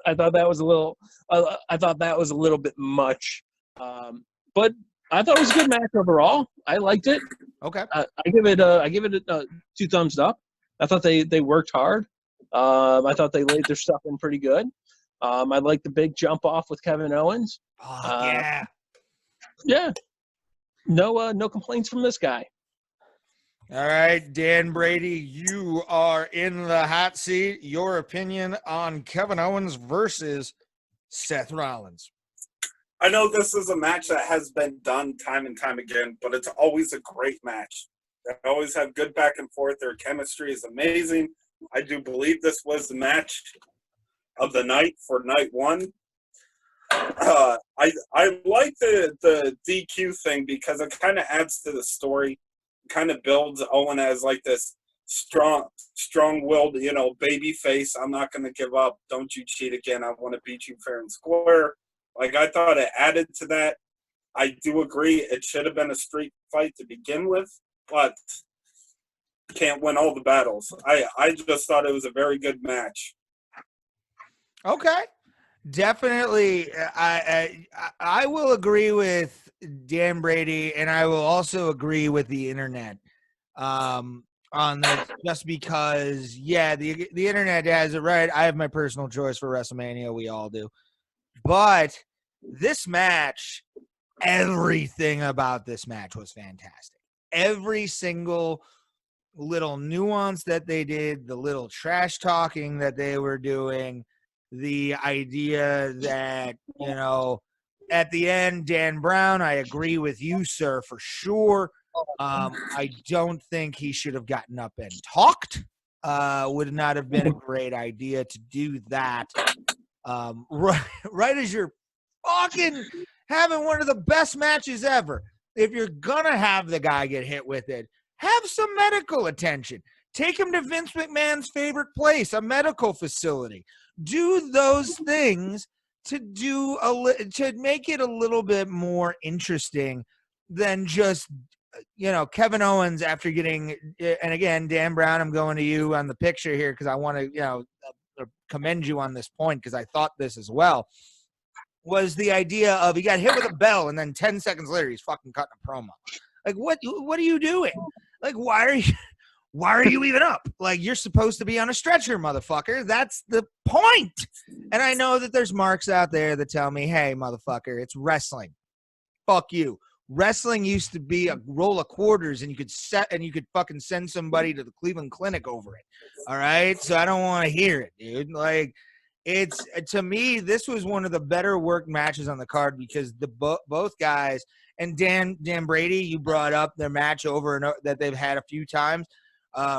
I thought that was a little. I thought that was a little bit much, but I thought it was a good match overall. I liked it. Okay. I give it 2 thumbs up. I thought they worked hard. I thought they laid their stuff in pretty good. I liked the big jump off with Kevin Owens. Oh, yeah. Yeah. No complaints from this guy. All right, Dan Brady, you are in the hot seat. Your opinion on Kevin Owens versus Seth Rollins. I know this is a match that has been done time and time again, but it's always a great match. They always have good back and forth. Their chemistry is amazing. I do believe this was the match of the night for night one. I like the DQ thing because it kind of adds to the story. Kind of builds Owen as like this strong-willed, baby face. I'm not going to give up. Don't you cheat again. I want to beat you fair and square. Like, I thought it added to that. I do agree it should have been a street fight to begin with, but can't win all the battles. I just thought it was a very good match. Okay. Definitely. I will agree with Dan Brady, and I will also agree with the internet on this, just because, the internet has it right. I have my personal choice for WrestleMania. We all do. But this match, everything about this match was fantastic. Every single little nuance that they did, the little trash talking that they were doing, the idea that, at the end, Dan Brown, I agree with you, sir, for sure. I don't think he should have gotten up and talked. Would not have been a great idea to do that. Right as you're fucking having one of the best matches ever. If you're gonna have the guy get hit with it, have some medical attention. Take him to Vince McMahon's favorite place, a medical facility. Do those things to make it a little bit more interesting than just, Kevin Owens after getting, and again, Dan Brown, I'm going to you on the picture here because I want to, commend you on this point because I thought this as well, was the idea of he got hit with a bell and then 10 seconds later he's fucking cutting a promo. Like, what are you doing? Like, why are you even up? Like, you're supposed to be on a stretcher, motherfucker. That's the point. And I know that there's marks out there that tell me, hey, motherfucker, it's wrestling. Fuck you. Wrestling used to be a roll of quarters and you could fucking send somebody to the Cleveland Clinic over it. All right. So I don't want to hear it, dude. Like, to me, this was one of the better worked matches on the card because both guys, and Dan Brady, you brought up their match over and that they've had a few times.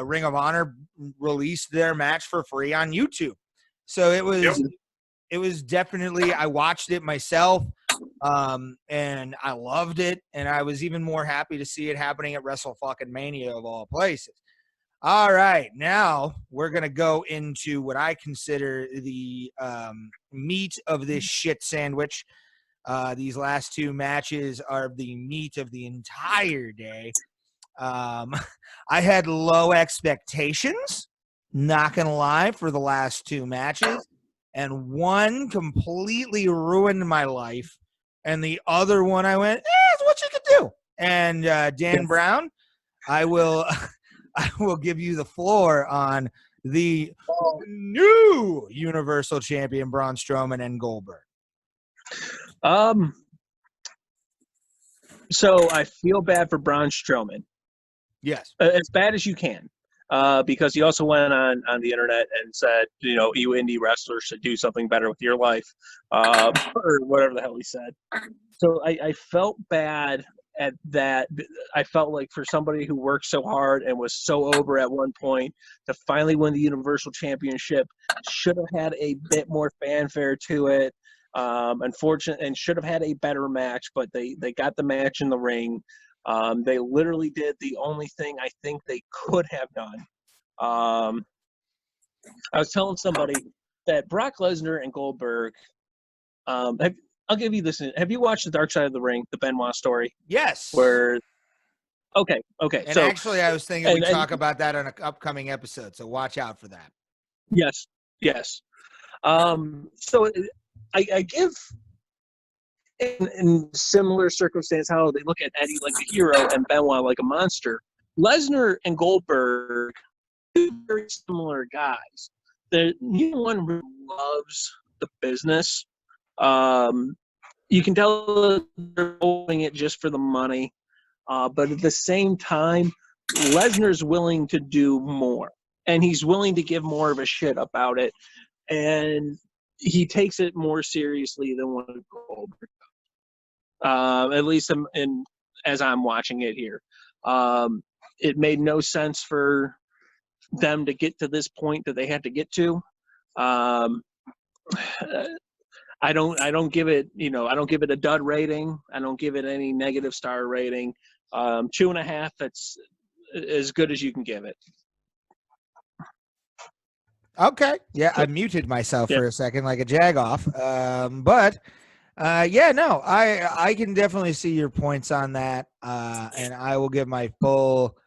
Ring of Honor released their match for free on YouTube. So it was definitely, I watched it myself. And I loved it, and I was even more happy to see it happening at WrestleMania of all places. All right, now we're gonna go into what I consider the meat of this shit sandwich. These last two matches are the meat of the entire day. I had low expectations, not gonna lie, for the last two matches, and one completely ruined my life, and the other one I went, it's what you can do. And Dan Brown, I will give you the floor on the new Universal Champion Braun Strowman and Goldberg. So I feel bad for Braun Strowman. Yes. As bad as you can. Because he also went on the internet and said, you indie wrestlers should do something better with your life, or whatever the hell he said. So I felt bad at that. I felt like for somebody who worked so hard and was so over at one point to finally win the Universal Championship, should have had a bit more fanfare to it. Unfortunately, and should have had a better match, but they got the match in the ring. They literally did the only thing I think they could have done. I was telling somebody that Brock Lesnar and Goldberg, I'll give you this. Have you watched The Dark Side of the Ring, the Benoit story? Yes. Okay. And so, actually, I was thinking we talk about that on an upcoming episode, so watch out for that. Yes. So I give, in similar circumstance, how they look at Eddie like a hero and Benoit like a monster. Lesnar and Goldberg are very similar guys. Neither one really loves the business. You can tell they're doing it just for the money. But at the same time, Lesnar's willing to do more. And he's willing to give more of a shit about it. And he takes it more seriously than what Goldberg does. At least as I'm watching it here. It made no sense for them to get to this point that they had to get to. I don't give it, I don't give it a dud rating. I don't give it any negative star rating. 2.5, that's as good as you can give it. Okay. Yeah, I muted myself for a second like a jagoff. But I can definitely see your points on that. And I will give my full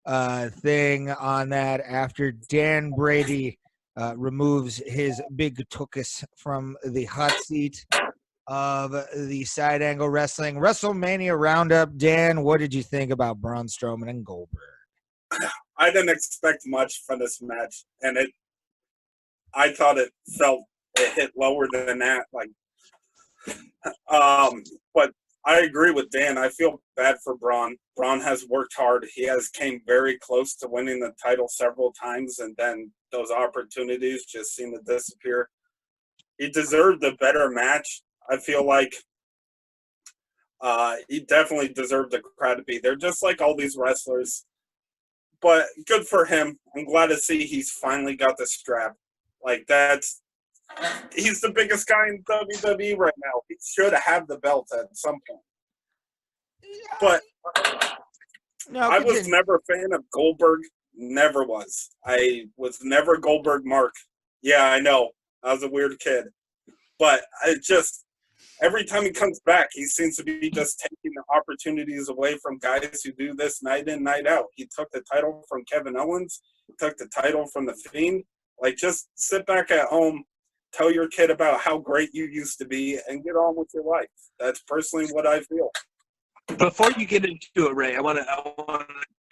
thing on that after Dan Brady removes his big tuchus from the hot seat of the Side Angle Wrestling WrestleMania Roundup. Dan, what did you think about Braun Strowman and Goldberg? I didn't expect much from this match, and I thought it hit lower than that. But I agree with Dan. I feel bad for Braun. Braun has worked hard. He has came very close to winning the title several times, and then those opportunities just seem to disappear. He deserved a better match. I feel like he definitely deserved the crowd to be there, just like all these wrestlers. But good for him. I'm glad to see he's finally got the strap. He's the biggest guy in WWE right now. He should have the belt at some point. But I was never a fan of Goldberg. Never was. I was never Goldberg Mark. Yeah, I know. I was a weird kid. But every time he comes back, he seems to be just taking the opportunities away from guys who do this night in, night out. He took the title from Kevin Owens. He took the title from The Fiend. Just sit back at home, tell your kid about how great you used to be, and get on with your life. That's personally what I feel. Before you get into it, Ray, I want to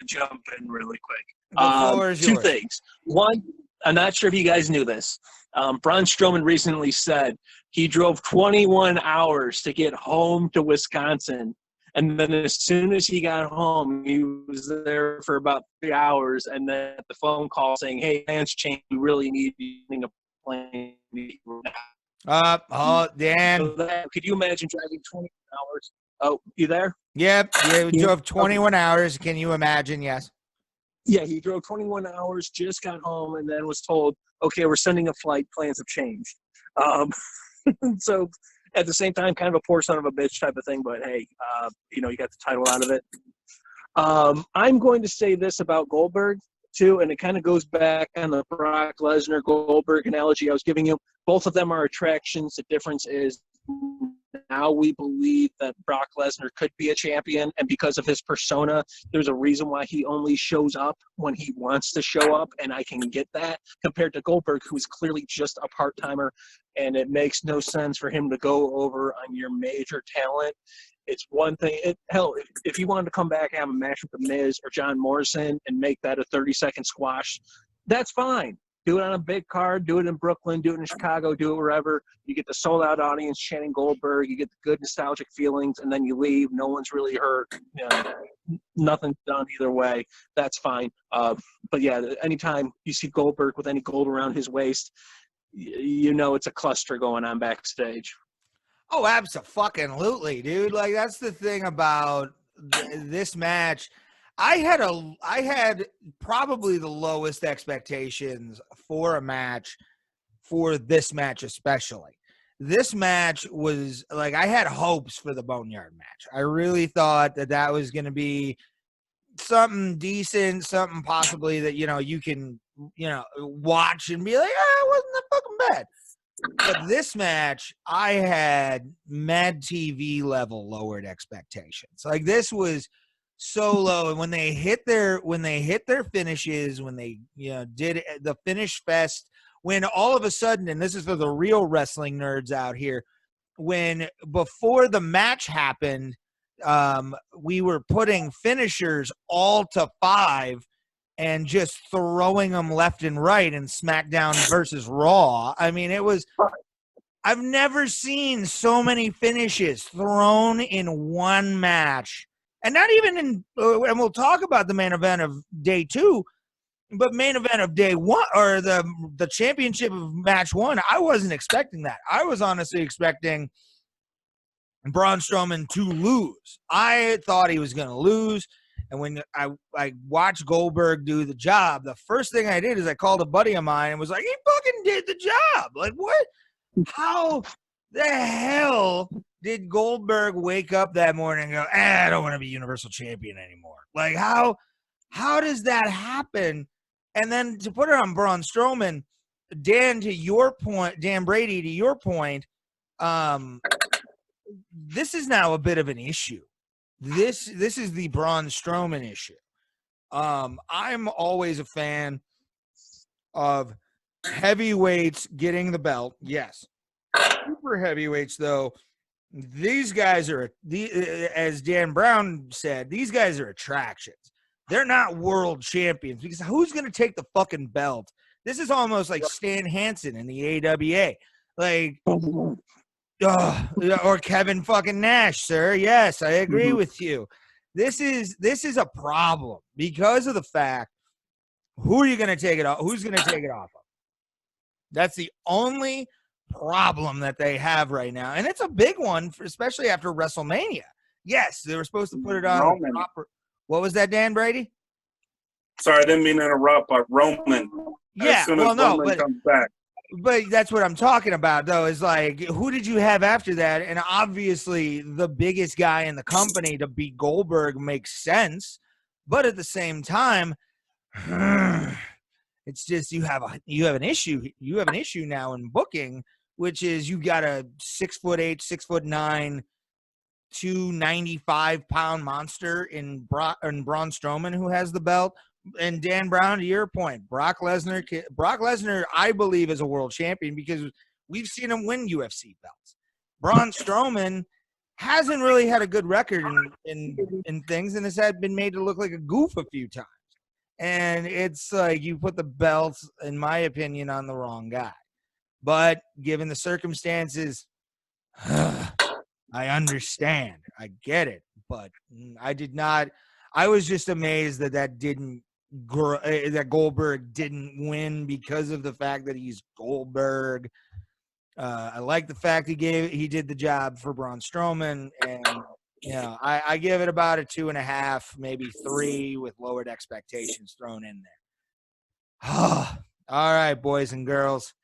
jump in really quick. The floor is yours. Two things. One, I'm not sure if you guys knew this. Braun Strowman recently said he drove 21 hours to get home to Wisconsin. And then as soon as he got home, he was there for about 3 hours. And then the phone call saying, hey, plans changed. We really need you a plane. Dan. So could you imagine driving 20 hours? Oh, you there? Yep. Yeah, we drove 21 hours. Can you imagine? Yes. Yeah, he drove 21 hours, just got home, and then was told, okay, we're sending a flight. Plans have changed. So at the same time, kind of a poor son of a bitch type of thing. But hey, you got the title out of it. I'm going to say this about Goldberg too, and it kind of goes back on the Brock Lesnar Goldberg analogy I was giving you. Both of them are attractions. The difference is now we believe that Brock Lesnar could be a champion, and because of his persona, there's a reason why he only shows up when he wants to show up, and I can get that, compared to Goldberg, who's clearly just a part-timer, and it makes no sense for him to go over on your major talent. It's one thing. Hell, if he wanted to come back and have a match with The Miz or John Morrison and make that a 30-second squash, that's fine. Do it on a big card. Do it in Brooklyn. Do it in Chicago. Do it wherever. You get the sold-out audience chanting Goldberg. You get the good nostalgic feelings, and then you leave. No one's really hurt. Nothing's done either way. That's fine. But yeah, anytime you see Goldberg with any gold around his waist, it's a cluster going on backstage. Oh, abso-fucking-lutely, dude. Like, that's the thing about this match. I had probably the lowest expectations for a match, for this match especially. This match was, like, I had hopes for the Boneyard match. I really thought that was going to be something decent, something possibly that, you can, watch and be like, it wasn't that fucking bad. But this match, I had Mad TV level lowered expectations. Like, this was so low, and when they hit their finishes, when they did the finish fest, when all of a sudden, and this is for the real wrestling nerds out here, when before the match happened, we were putting finishers all to 5. And just throwing them left and right in SmackDown versus Raw. I mean, I've never seen so many finishes thrown in one match. And not even in, and we'll talk about the main event of day 2, but main event of day 1, or the championship of match 1, I wasn't expecting that. I was honestly expecting Braun Strowman to lose. I thought he was going to lose. And when I watched Goldberg do the job, the first thing I did is I called a buddy of mine and was like, he fucking did the job. Like, what? How the hell did Goldberg wake up that morning and go, I don't want to be Universal Champion anymore? Like, how does that happen? And then to put it on Braun Strowman, Dan Brady, to your point, this is now a bit of an issue. This is the Braun Strowman issue. I'm always a fan of heavyweights getting the belt. Yes. Super heavyweights, though, these guys are, as Dan Brown said, these guys are attractions. They're not world champions, because who's going to take the fucking belt? This is almost like Stan Hansen in the AWA. Like, or Kevin fucking Nash, sir. Yes, I agree with you. This is a problem because of the fact, who are you going to take it off? Who's going to take it off of? That's the only problem that they have right now, and it's a big one, especially after WrestleMania. Yes, they were supposed to put it on proper. What was that, Dan Brady? Sorry, I didn't mean to interrupt, but Roman. Yeah, as soon as Roman comes back. But that's what I'm talking about, though, is like, who did you have after that? And obviously, the biggest guy in the company to beat Goldberg makes sense. But at the same time, it's just you have an issue. You have an issue now in booking, which is you got a 6'8", 6'9", 295-pound monster in Braun Strowman who has the belt. And Dan Brown, to your point, Brock Lesnar, I believe, is a world champion because we've seen him win UFC belts. Braun Strowman hasn't really had a good record in things, and has been made to look like a goof a few times. And it's like you put the belts, in my opinion, on the wrong guy. But given the circumstances, I understand. I get it. But I did not. I was just amazed that Goldberg didn't win because of the fact that he's Goldberg. I like the fact he did the job for Braun Strowman, and I give it about a 2.5, maybe 3, with lowered expectations thrown in there. All right, boys and girls,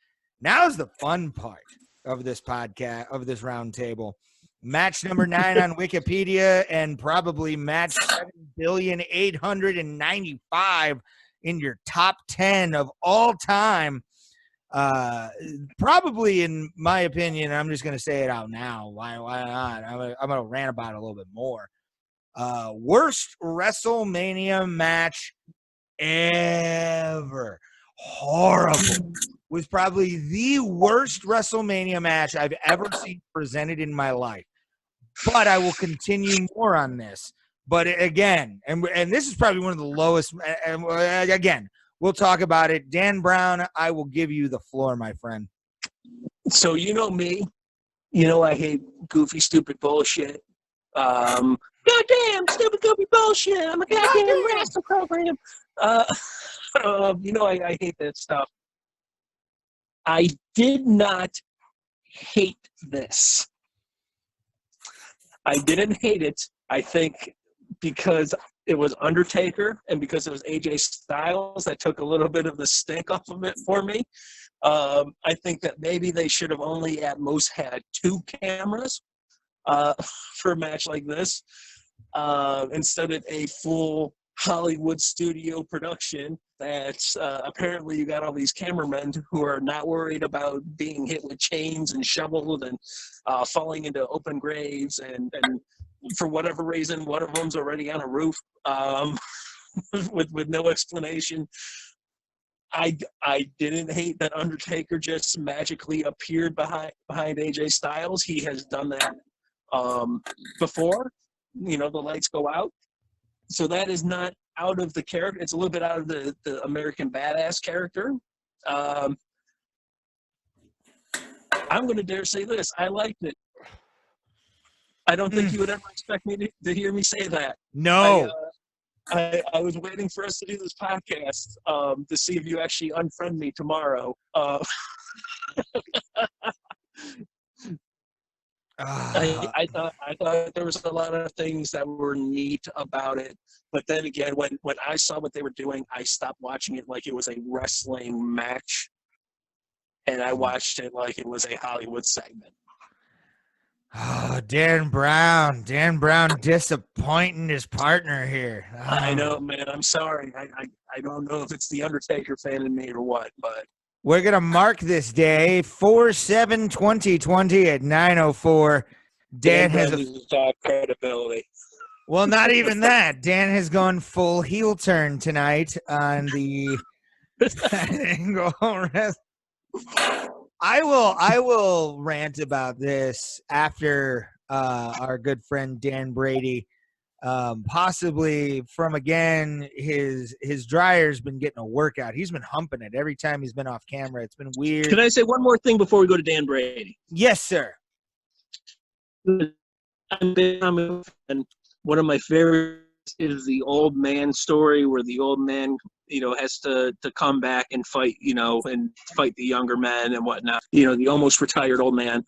now's the fun part. of this podcast, of this round table. Match number 9 on Wikipedia, and probably match 7,895 in your top 10 of all time. Probably, in my opinion, I'm just going to say it out now. Why not? I'm going to rant about it a little bit more. Worst WrestleMania match ever. Horrible. Was probably the worst WrestleMania match I've ever seen presented in my life. But I will continue more on this. But again, and this is probably one of the lowest. And again, we'll talk about it. Dan Brown, I will give you the floor, my friend. So you know me. You know I hate goofy, stupid bullshit. Goddamn, stupid, goofy bullshit. I'm a goddamn wrestling program. You know I hate that stuff. I did not hate this. I didn't hate it, I think, because it was Undertaker and because it was AJ Styles that took a little bit of the stink off of it for me. I think that maybe they should have only at most had 2 cameras for a match like this instead of a full Hollywood studio production that apparently you got all these cameramen who are not worried about being hit with chains and shovels and falling into open graves and for whatever reason one of them's already on a roof with no explanation. I didn't hate that Undertaker just magically appeared behind AJ Styles. He has done that before. You know, the lights go out. So that is not out of the character. It's a little bit out of the American Badass character. I'm going to dare say this. I liked it. I don't think you would ever expect me to hear me say that. No. I was waiting for us to do this podcast to see if you actually unfriend me tomorrow. I thought there was a lot of things that were neat about it, but then again, when I saw what they were doing, I stopped watching it like it was a wrestling match, and I watched it like it was a Hollywood segment. Oh, Dan Brown disappointing his partner here. I know, man. I'm sorry. I don't know if it's the Undertaker fan in me or what, but we're going to mark this day 4/7/2020 at 9:04. Dan has a credibility. Well, not even that. Dan has gone full heel turn tonight on the angle. I will rant about this after our good friend Dan Brady, possibly from again his dryer's been getting a workout. He's been humping it every time he's been off camera. It's been weird. Can I say one more thing before we go to Dan Brady? Yes, sir. And one of my favorites is the old man story where the old man, you know, has to come back and fight, you know, and fight the younger men and whatnot. You know, the almost retired old man,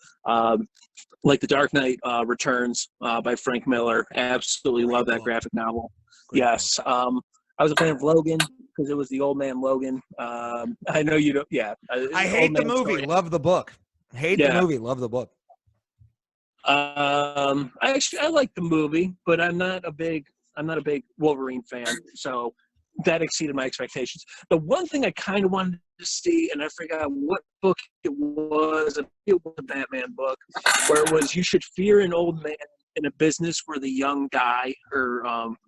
like The Dark Knight Returns by Frank Miller. Absolutely love that graphic novel. Yes. I was a fan of Logan because it was the old man Logan. I know you don't. Yeah. I hate the movie. Story. Love the book. Hate the movie. Love the book. I like the movie, but I'm not a big Wolverine fan, so that exceeded my expectations. The one thing I kind of wanted to see, and I forgot what book it was a Batman book, where it was you should fear an old man in a business where the young die or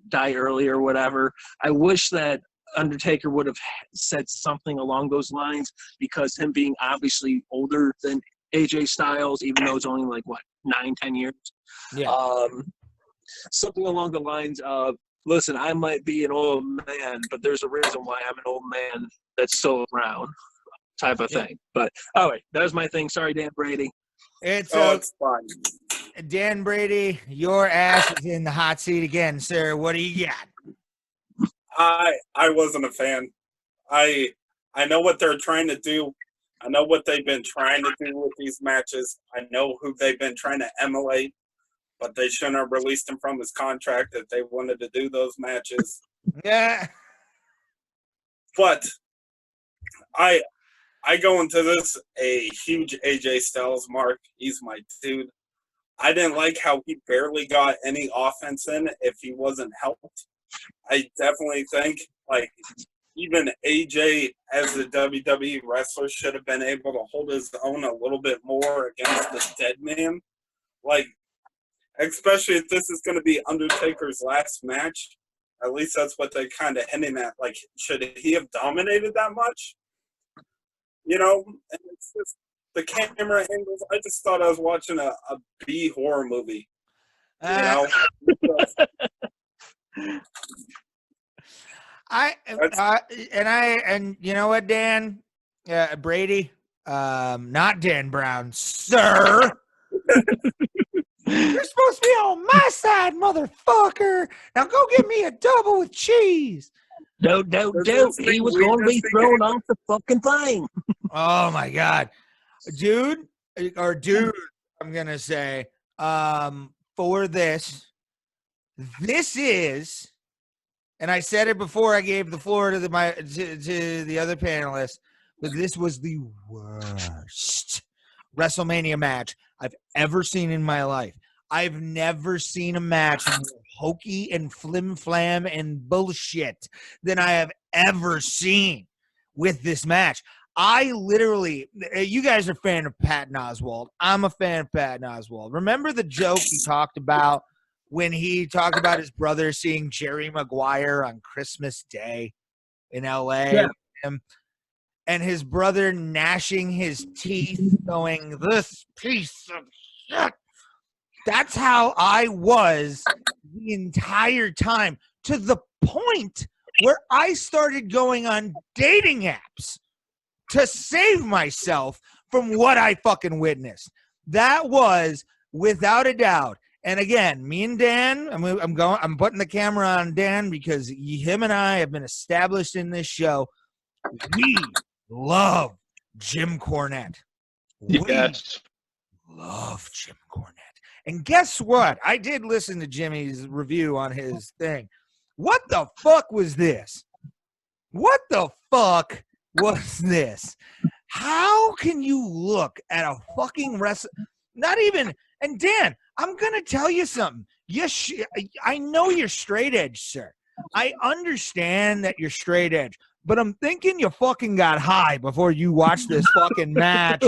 die early or whatever. I wish that Undertaker would have said something along those lines, because him being obviously older than AJ Styles, even though it's only like, 9-10 years? Yeah. Something along the lines of, listen, I might be an old man, but there's a reason why I'm an old man that's still around, type of thing. But, all right, that was my thing. Sorry, Dan Brady. It's fine. Dan Brady, your ass is in the hot seat again, sir. What do you got? I wasn't a fan. I know what they're trying to do. I know what they've been trying to do with these matches. I know who they've been trying to emulate, but they shouldn't have released him from his contract if they wanted to do those matches. Yeah. But I I go into this a huge AJ Styles mark. He's my dude. I didn't like how he barely got any offense in if he wasn't helped. I definitely think, like, even AJ as a WWE wrestler should have been able to hold his own a little bit more against the dead man. Like, especially if this is going to be Undertaker's last match. At least that's what they're kind of hinting at. Like, should he have dominated that much? You know? And it's just the camera angles. I just thought I was watching a B horror movie. You know? And you know what, Dan? Brady? Not Dan Brown, sir. You're supposed to be on my side, motherfucker. Now go get me a double with cheese. No. He was going to be thrown off the fucking thing. Oh my God. Dude, I'm going to say, for this is, and I said it before I gave the floor to the other panelists, but this was the worst WrestleMania match I've ever seen in my life. I've never seen a match more hokey and flim-flam and bullshit than I have ever seen with this match. I literally, you guys are a fan of Patton Oswalt. I'm a fan of Patton Oswalt. Remember the joke he talked about when he talked about his brother seeing Jerry Maguire on Christmas Day in L.A. Yeah. with him, and his brother gnashing his teeth going, "This piece of shit." That's how I was the entire time, to the point where I started going on dating apps to save myself from what I fucking witnessed. That was, without a doubt. And again, me and Dan, I'm putting the camera on Dan because him and I have been established in this show. We love Jim Cornette. Yes. We love Jim Cornette. And guess what? I did listen to Jimmy's review on his thing. What the fuck was this? What the fuck was this? How can you look at a fucking not even, and Dan, I'm going to tell you something. I know you're straight edge, sir. I understand that you're straight edge, but I'm thinking you fucking got high before you watched this fucking match.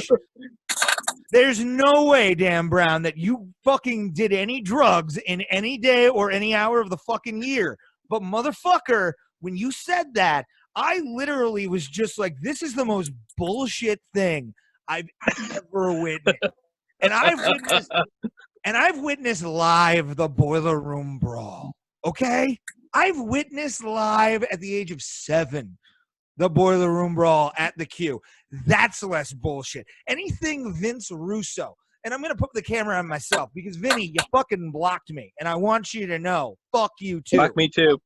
There's no way, Dan Brown, that you fucking did any drugs in any day or any hour of the fucking year. But motherfucker, when you said that, I literally was just like, this is the most bullshit thing I've ever witnessed. And I've witnessed live the Boiler Room Brawl. Okay? I've witnessed live at the age of 7 the Boiler Room Brawl at the Q. That's less bullshit. Anything Vince Russo, and I'm going to put the camera on myself because, Vinny, you fucking blocked me, and I want you to know, fuck you too. Block me too.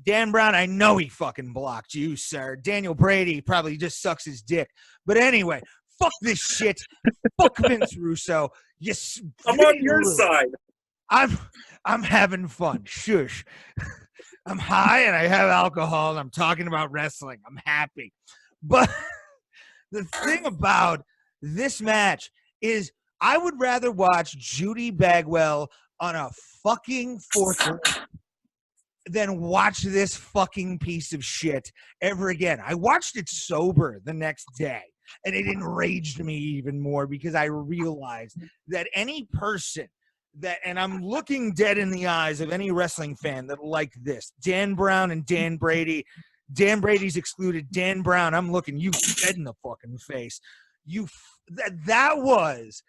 Dan Brown, I know he fucking blocked you, sir. Daniel Brady probably just sucks his dick. But anyway, fuck this shit. Fuck Vince Russo. Yes, I'm on your side. I'm having fun. Shush. I'm high and I have alcohol and I'm talking about wrestling. I'm happy. But the thing about this match is I would rather watch Judy Bagwell on a fucking forklift than watch this fucking piece of shit ever again. I watched it sober the next day and it enraged me even more because I realized that any person that, and I'm looking dead in the eyes of any wrestling fan that like this, Dan Brown and Dan Brady. Dan Brady's excluded. Dan Brown, I'm looking you dead in the fucking face. That was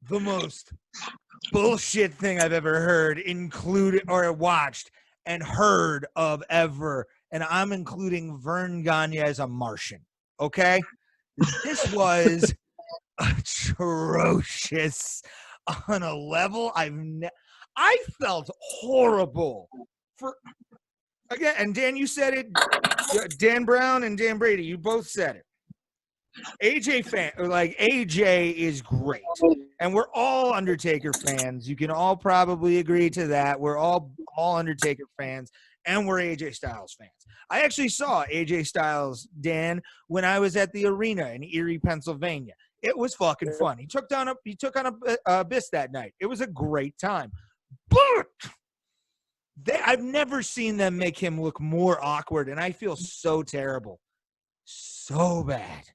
the most bullshit thing I've ever heard, included or watched and heard of ever. And I'm including Vern Gagne as a Martian. Okay? This was atrocious on a level I felt horrible for, again, and Dan, you said it, Dan Brown and Dan Brady, you both said it. AJ is great, and we're all Undertaker fans. You can all probably agree to that. We're all all Undertaker fans, and we're AJ Styles fans. I actually saw AJ Styles, Dan, when I was at the arena in Erie, Pennsylvania. It was fucking fun. He took on Abyss that night. It was a great time. But I've never seen them make him look more awkward, and I feel so terrible. So bad.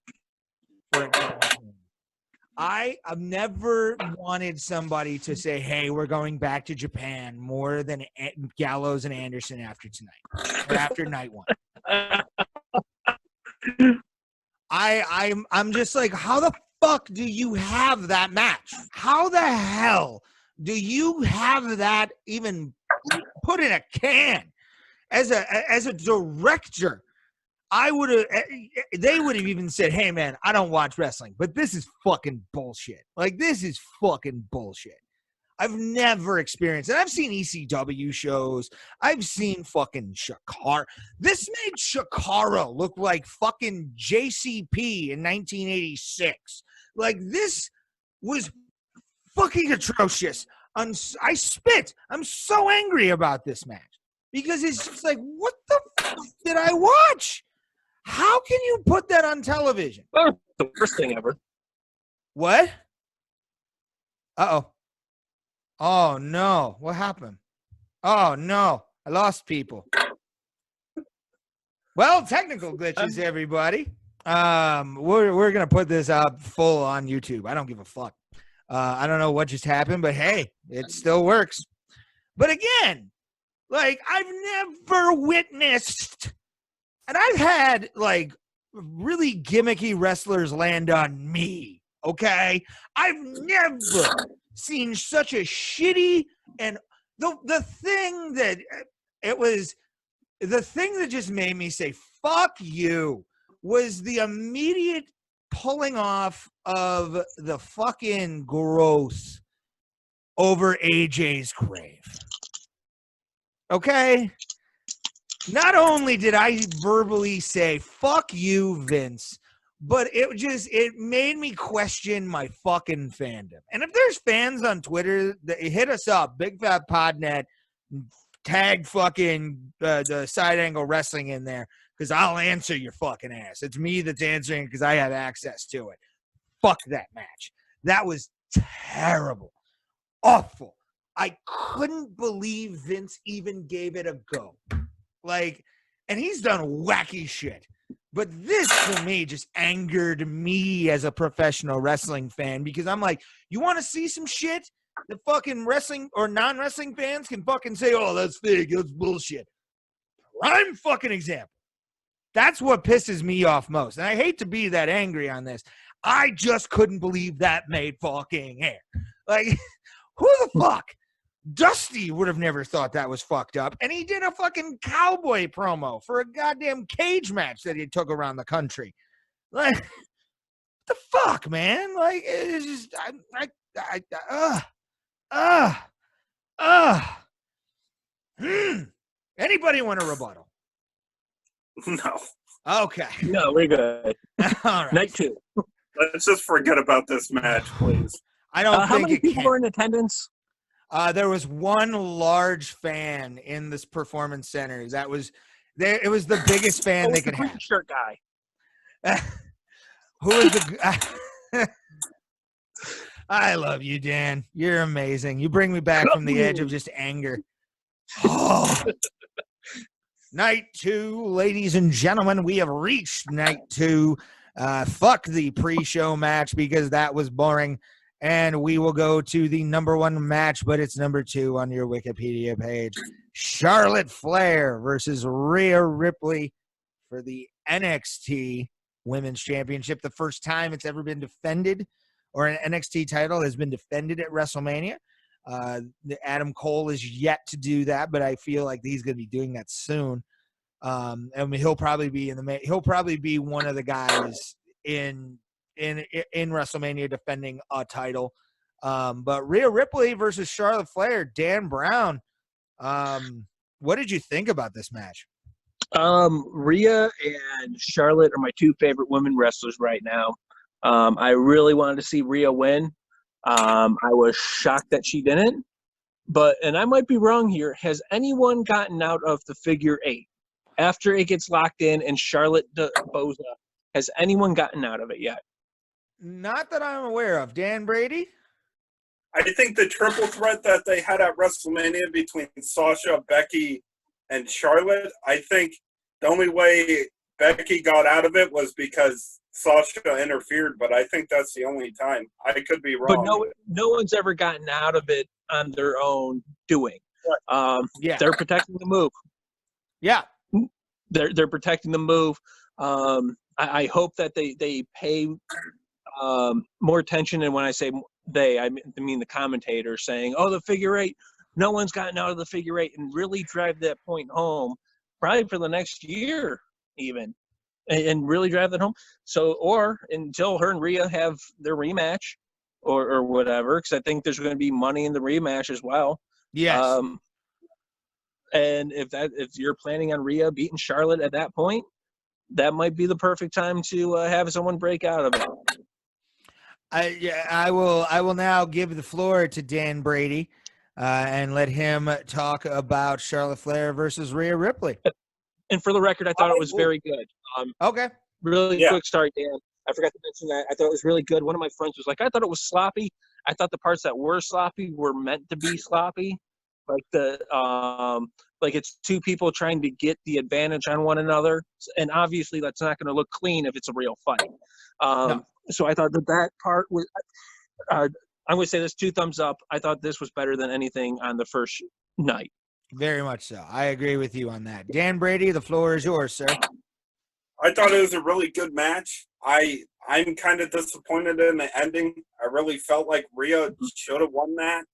I've never wanted somebody to say, hey, we're going back to Japan more than Gallows and Anderson after tonight, or after night one. I'm just like, how the fuck do you have that match? How the hell do you have that even put in a can? As a director, they would have even said, hey man, I don't watch wrestling, but this is fucking bullshit. Like, this is fucking bullshit. I've never experienced it. I've seen ECW shows. I've seen fucking Shakara. This made Shakara look like fucking JCP in 1986. Like, this was fucking atrocious. I spit. I'm so angry about this match because it's just like, what the fuck did I watch? How can you put that on television? Oh, the worst thing ever. What? Uh-oh. Oh, no. What happened? Oh, no. I lost people. Well, technical glitches, everybody. We're going to put this up full on YouTube. I don't give a fuck. I don't know what just happened, but hey, it still works. But again, like, I've never witnessed, and I've had, like, really gimmicky wrestlers land on me, okay? I've never seen such a shitty, and the thing that just made me say, fuck you, was the immediate pulling off of the fucking growth over AJ's grave. Okay? Not only did I verbally say, fuck you, Vince, but it made me question my fucking fandom. And if there's fans on Twitter, hit us up, Big Fat Podnet, tag fucking the Side Angle Wrestling in there, because I'll answer your fucking ass. It's me that's answering because I have access to it. Fuck that match. That was terrible. Awful. I couldn't believe Vince even gave it a go. Like, and he's done wacky shit. But this, for me, just angered me as a professional wrestling fan, because I'm like, you want to see some shit that fucking wrestling or non-wrestling fans can fucking say, oh, that's fake, that's bullshit. Prime fucking example. That's what pisses me off most. And I hate to be that angry on this. I just couldn't believe that made fucking air. Like, who the fuck? Dusty would have never thought that was fucked up. And he did a fucking cowboy promo for a goddamn cage match that he took around the country. Like, what the fuck, man? Like, it's just, Anybody want a rebuttal? No. Okay. No, we're good. All right. Night two. Let's just forget about this match, please. I don't How think many it people can. were in attendance? There was one large fan in this performance center. That was there. It was the biggest fan they could the green have. shirt guy. Who is the? I love you, Dan. You're amazing. You bring me back from the edge of just anger. Oh. Night two, ladies and gentlemen. We have reached night two. Fuck the pre-show match because that was boring. And we will go to the number one match, but it's number two on your Wikipedia page. Charlotte Flair versus Rhea Ripley for the NXT Women's Championship. The first time it's ever been defended, or an NXT title has been defended at WrestleMania. Adam Cole is yet to do that, but I feel like he's going to be doing that soon. And he'll probably be he'll probably be one of the guys in WrestleMania defending a title. But Rhea Ripley versus Charlotte Flair, Dan Brown. What did you think about this match? Rhea and Charlotte are my two favorite women wrestlers right now. I really wanted to see Rhea win. I was shocked that she didn't. and I might be wrong here, has anyone gotten out of the figure 8 after it gets locked in and Charlotte Boza? Has anyone gotten out of it yet? Not that I'm aware of. Dan Brady? I think the triple threat that they had at WrestleMania between Sasha, Becky, and Charlotte, I think the only way Becky got out of it was because Sasha interfered, but I think that's the only time. I could be wrong. But no one's ever gotten out of it on their own doing. Yeah. They're protecting the move. Yeah. They're protecting the move. I hope that they pay more attention. And when I say they, I mean the commentator saying, "Oh, the figure 8, no one's gotten out of the figure 8," and really drive that point home, probably for the next year even, and really drive that home. So, or until her and Rhea have their rematch, or whatever, because I think there's going to be money in the rematch as well. Yes. And if you're planning on Rhea beating Charlotte at that point, that might be the perfect time to have someone break out of it. I will now give the floor to Dan Brady and let him talk about Charlotte Flair versus Rhea Ripley. And for the record, I thought it was very good. Okay. Really quick, sorry, Dan. I forgot to mention that. I thought it was really good. One of my friends was like, I thought it was sloppy. I thought the parts that were sloppy were meant to be sloppy. Like like it's two people trying to get the advantage on one another. And obviously that's not going to look clean if it's a real fight. No. So I thought that part was, I'm going to say this 2 thumbs up. I thought this was better than anything on the first night. Very much so. I agree with you on that. Dan Brady, the floor is yours, sir. I thought it was a really good match. I'm kind of disappointed in the ending. I really felt like Rhea should have won that.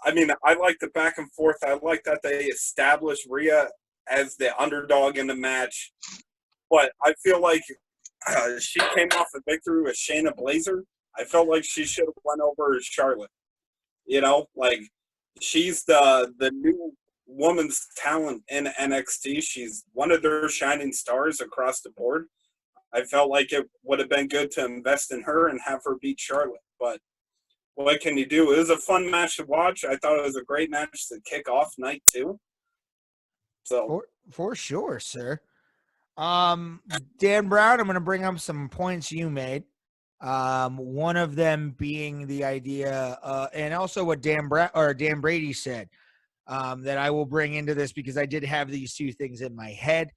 I mean, I like the back and forth. I like that they established Rhea as the underdog in the match. But I feel like she came off a victory with Shayna Baszler. I felt like she should have went over Charlotte. You know, like she's the new woman's talent in NXT. She's one of their shining stars across the board. I felt like it would have been good to invest in her and have her beat Charlotte. But what can you do? It was a fun match to watch. I thought it was a great match to kick off night 2. So for sure, sir. Dan Brown, I'm going to bring up some points you made. One of them being the idea, and also what Dan Brady said, that I will bring into this because I did have these 2 things in my head.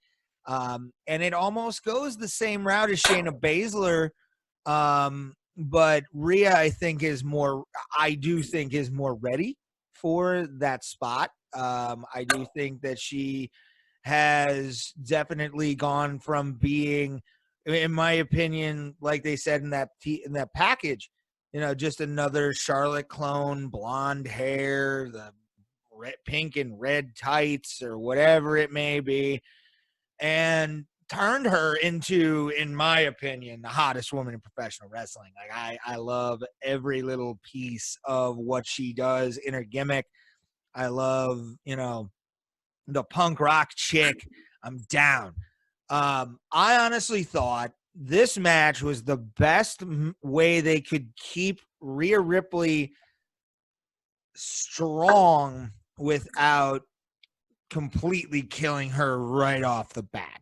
And it almost goes the same route as Shayna Baszler. But Rhea, I do think is more ready for that spot. I do think that she has definitely gone from being, in my opinion, like they said in that package, just another Charlotte clone, blonde hair, the pink and red tights or whatever it may be, and turned her into, in my opinion, the hottest woman in professional wrestling. Like I love every little piece of what she does in her gimmick. I love, the punk rock chick. I'm down. I honestly thought this match was the best way they could keep Rhea Ripley strong without completely killing her right off the bat.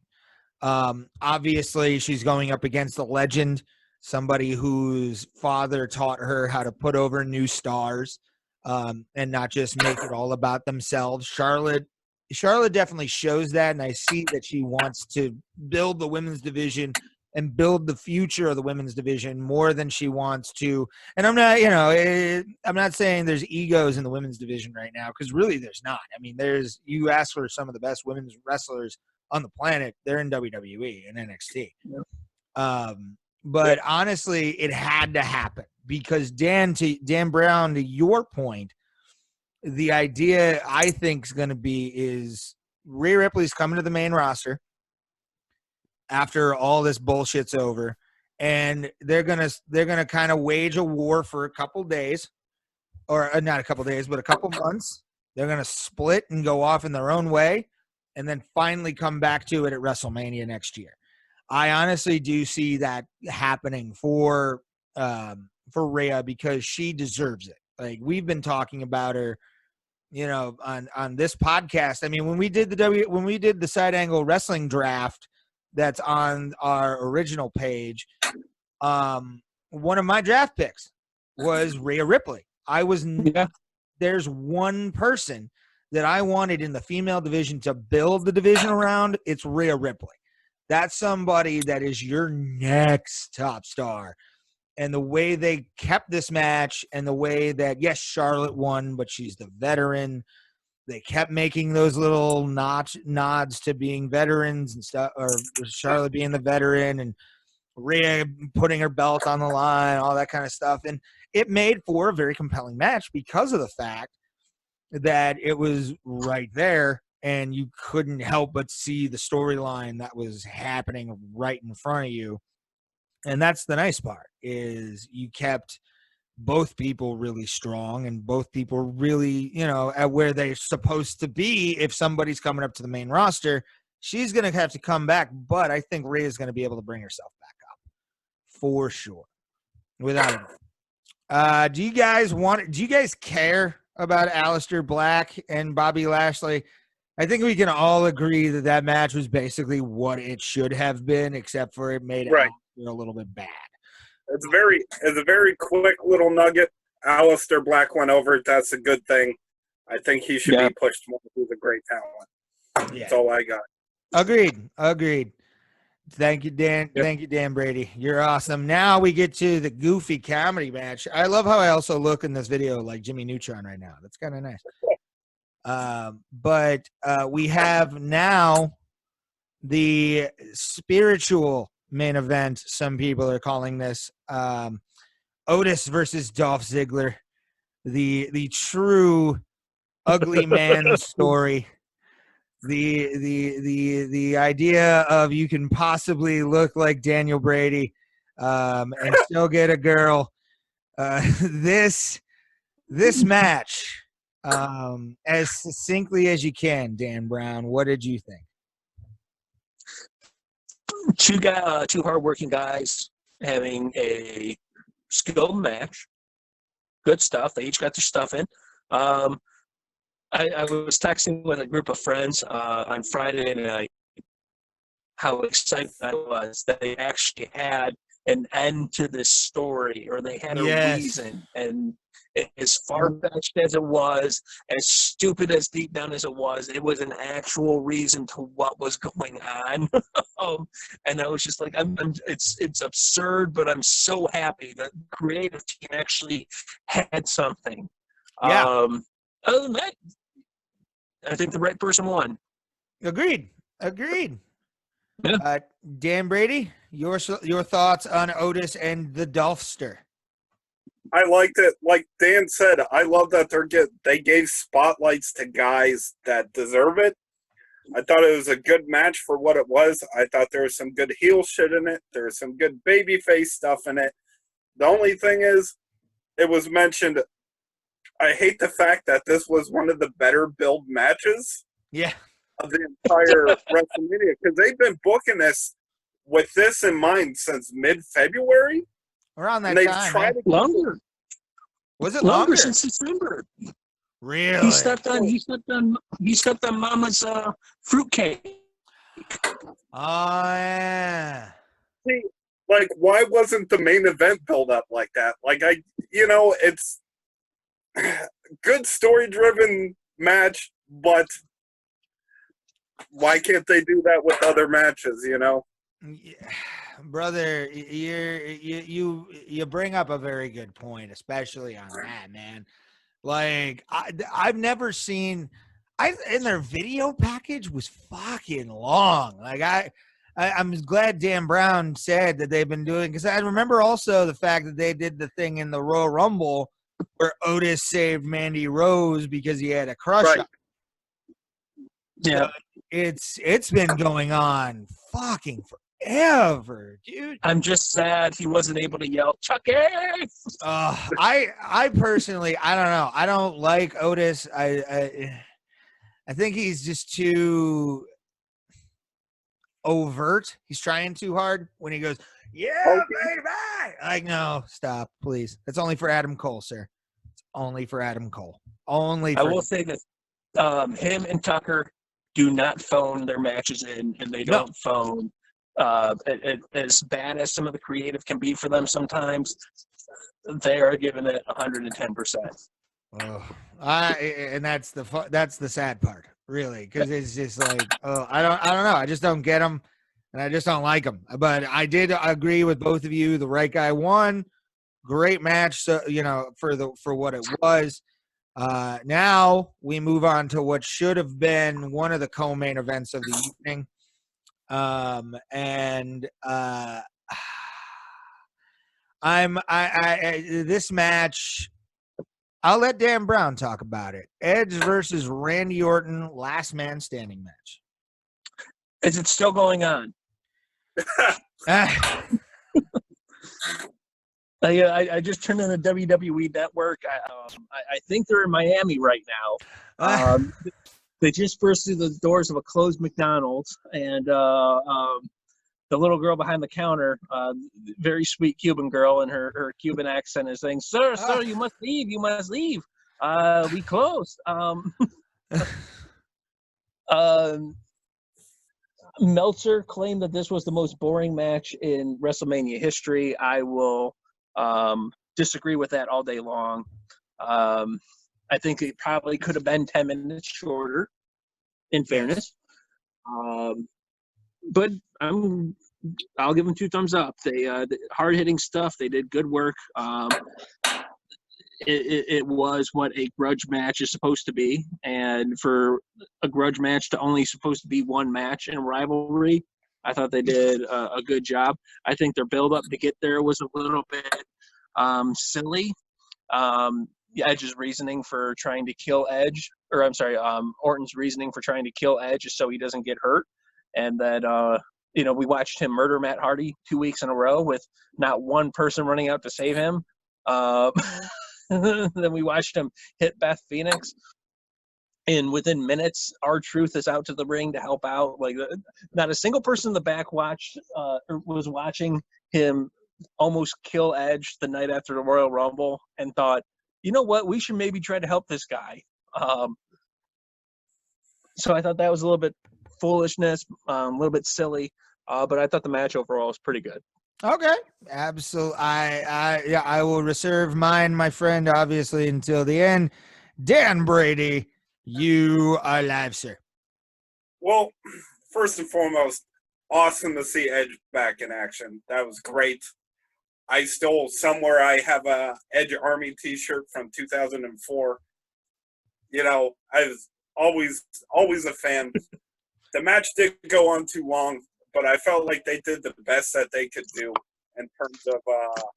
Obviously, she's going up against a legend, somebody whose father taught her how to put over new stars and not just make it all about themselves. Charlotte definitely shows that, and I see that she wants to build the women's division and build the future of the women's division more than she wants to. And I'm not saying there's egos in the women's division right now, because really there's not. I mean, you ask for some of the best women's wrestlers on the planet, they're in WWE and NXT. Yep. But honestly, it had to happen because Dan Brown, to your point, the idea I think is going to be is Rhea Ripley's coming to the main roster after all this bullshit's over, and they're gonna kind of wage a war for a couple days, or not a couple days, but a couple months. They're gonna split and go off in their own way, and then finally come back to it at WrestleMania next year. I honestly do see that happening for Rhea because she deserves it. Like, we've been talking about her, you know, on this podcast. I mean, when we did the Side Angle Wrestling draft that's on our original page, one of my draft picks was Rhea Ripley. There's one person that I wanted in the female division to build the division around. It's Rhea Ripley. That's somebody that is your next top star. And the way they kept this match, and the way that, yes, Charlotte won, but she's the veteran. They kept making those little nods to being veterans and stuff, or Charlotte being the veteran, and Rhea putting her belt on the line, all that kind of stuff. And it made for a very compelling match because of the fact that it was right there, and you couldn't help but see the storyline that was happening right in front of you. And that's the nice part, is you kept both people really strong, and both people really, you know, at where they're supposed to be. If somebody's coming up to the main roster, she's going to have to come back, but I think Rhea's going to be able to bring herself back up for sure, without it. Do you guys care about Aleister Black and Bobby Lashley? I think we can all agree that match was basically what it should have been, except for it made Aleister a little bit bad. It's a very quick little nugget. Aleister Black went over. That's a good thing. I think he should be pushed more. He's a great talent. That's all I got. Agreed. Thank you, Dan. Yep. Thank you, Dan Brady. You're awesome. Now we get to the goofy comedy match. I love how I also look in this video like Jimmy Neutron right now. That's kind of nice. But we have now the spiritual main event, some people are calling this. Otis versus Dolph Ziggler. The true ugly man story. The idea of you can possibly look like Daniel Brady and still get a girl. This match, as succinctly as you can, Dan Brown, what did you think? Two hardworking guys having a skilled match. Good stuff. They each got their stuff in. I was texting with a group of friends on Friday night how excited I was that they actually had an end to this story, or they had a reason. And as far-fetched as it was, as stupid as deep down as it was an actual reason to what was going on. And I was just like, it's absurd, but I'm so happy that the creative team actually had something. Yeah. Other than that, I think the right person won. Agreed. Yeah. Dan Brady, your thoughts on Otis and the Dolphster? I liked it. Like Dan said, I love that they gave spotlights to guys that deserve it. I thought it was a good match for what it was. I thought there was some good heel shit in it. There was some good babyface stuff in it. The only thing is, it was mentioned, I hate the fact that this was one of the better build matches of the entire WrestleMania, because they've been booking this with this in mind since mid-February. Around that and they've time, tried to longer. Was it longer since December? Really? He stepped on Mama's fruitcake. Oh yeah. See, like, why wasn't the main event build up like that? Like, it's good story-driven match, but why can't they do that with other matches? Yeah, brother, you bring up a very good point, especially on that, man. Like, I've never seen. And their video package was fucking long. Like, I'm glad Dan Brown said that they've been doing, because I remember also the fact that they did the thing in the Royal Rumble where Otis saved Mandy Rose because he had a crush on her. Yeah. It's been going on fucking forever, dude. I'm just sad he wasn't able to yell Chucky. I personally, I don't know. I don't like Otis. I think he's just too overt. He's trying too hard when he goes, "Yeah, baby." Like, no, stop, please. That's only for Adam Cole, sir. It's only for Adam Cole. Only I for will say that him and Tucker do not phone their matches in, and they don't phone. As bad as some of the creative can be for them sometimes, they are giving it 110%. And that's the sad part, really, because it's just like, I don't know. I just don't get them, and I just don't like them. But I did agree with both of you. The right guy won. Great match, so, for what it was. Now we move on to what should have been one of the co-main events of the evening. This match, I'll let Dan Brown talk about it. Edge versus Randy Orton, last man standing match. Is it still going on? I just turned on the WWE Network. I think they're in Miami right now. They just burst through the doors of a closed McDonald's, and the little girl behind the counter, very sweet Cuban girl, and her Cuban accent is saying, "Sir, you must leave. You must leave. We closed." Meltzer claimed that this was the most boring match in WrestleMania history. I will disagree with that all day long. I think it probably could have been 10 minutes shorter, in fairness. But I'll give them 2 thumbs up. They hard-hitting stuff. They did good work. It was what a grudge match is supposed to be, and for a grudge match to only supposed to be one match in a rivalry, I thought they did a good job. I think their build-up to get there was a little bit silly. Edge's reasoning for trying to kill Edge, or I'm sorry, Orton's reasoning for trying to kill Edge is so he doesn't get hurt, and that we watched him murder Matt Hardy 2 weeks in a row with not one person running out to save him. Then we watched him hit Beth Phoenix, and within minutes, R-Truth is out to the ring to help out. Like, not a single person in the back was watching him almost kill Edge the night after the Royal Rumble and thought, you know what, we should maybe try to help this guy. So I thought that was a little bit foolishness, a little bit silly, but I thought the match overall was pretty good. Okay, absolutely. I will reserve mine, my friend, obviously, until the end. Dan Brady, you are live, sir. Well, first and foremost, awesome to see Edge back in action. That was great. I stole somewhere. I have a Edge Army T-shirt from 2004. I was always a fan. The match did go on too long, but I felt like they did the best that they could do in terms of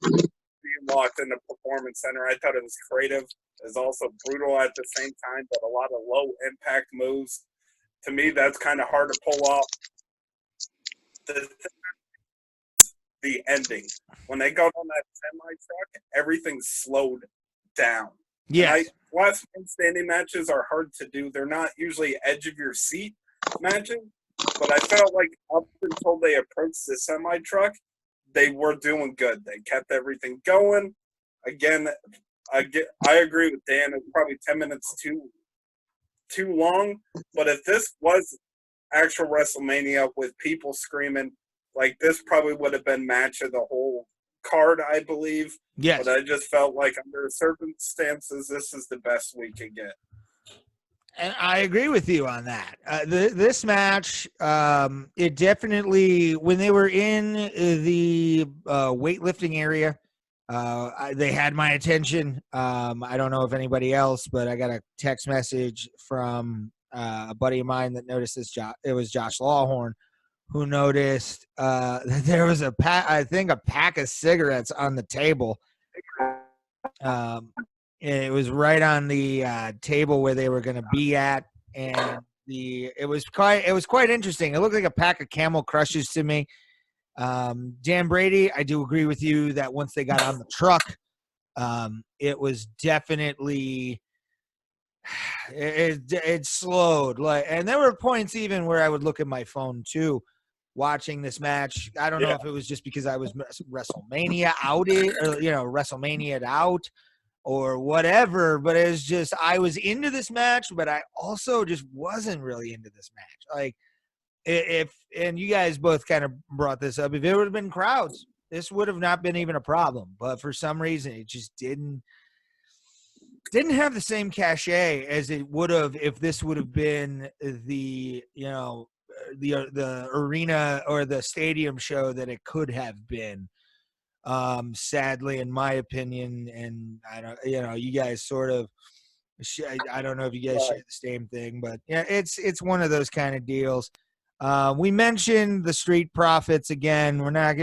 being locked in the Performance Center. I thought it was creative. It was also brutal at the same time, but a lot of low-impact moves. To me, that's kind of hard to pull off. The ending. When they got on that semi-truck, everything slowed down. Yes. Last man standing matches are hard to do. They're not usually edge-of-your-seat matches. But I felt like up until they approached the semi-truck, they were doing good. They kept everything going. Again, I agree with Dan. It's probably 10 minutes too long. But if this was actual WrestleMania with people screaming, like, this probably would have been match of the whole card, I believe. Yes. But I just felt like under circumstances, this is the best we could get. And I agree with you on that. This match, it definitely, when they were in the weightlifting area, they had my attention. I don't know if anybody else, but I got a text message from a buddy of mine that noticed this. It was Josh Lawhorn, who noticed that there was a pack of cigarettes on the table. It was right on the table where they were going to be at, and it was quite interesting. It looked like a pack of Camel Crushes to me. Dan Brady, I do agree with you that once they got on the truck, it was definitely it slowed. And there were points even where I would look at my phone too, watching this match. I don't know if it was just because I was WrestleMania outed, or WrestleMania'd out. or whatever, but it's just I was into this match, but I also just wasn't really into this match. Like if and you guys both kind of brought this up, if it would have been crowds, this would have not been even a problem. But for some reason, it just didn't have the same cachet as it would have if this would have been the the arena or the stadium show that it could have been. Sadly, in my opinion, and I don't, you guys sort of, I don't know if you guys share the same thing, but yeah, it's one of those kind of deals. We mentioned the Street Profits again. We're not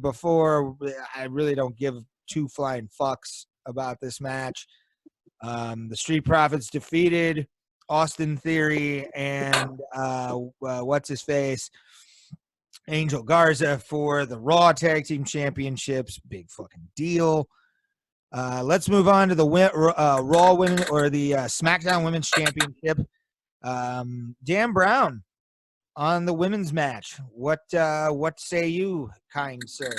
before. I really don't give two flying fucks about this match. The Street Profits defeated Austin Theory and what's his face, Angel Garza, for the Raw Tag Team Championships. Big fucking deal. Let's move on to the Raw Women or the SmackDown Women's Championship. Dan Brown on the women's match. What say you, kind sir?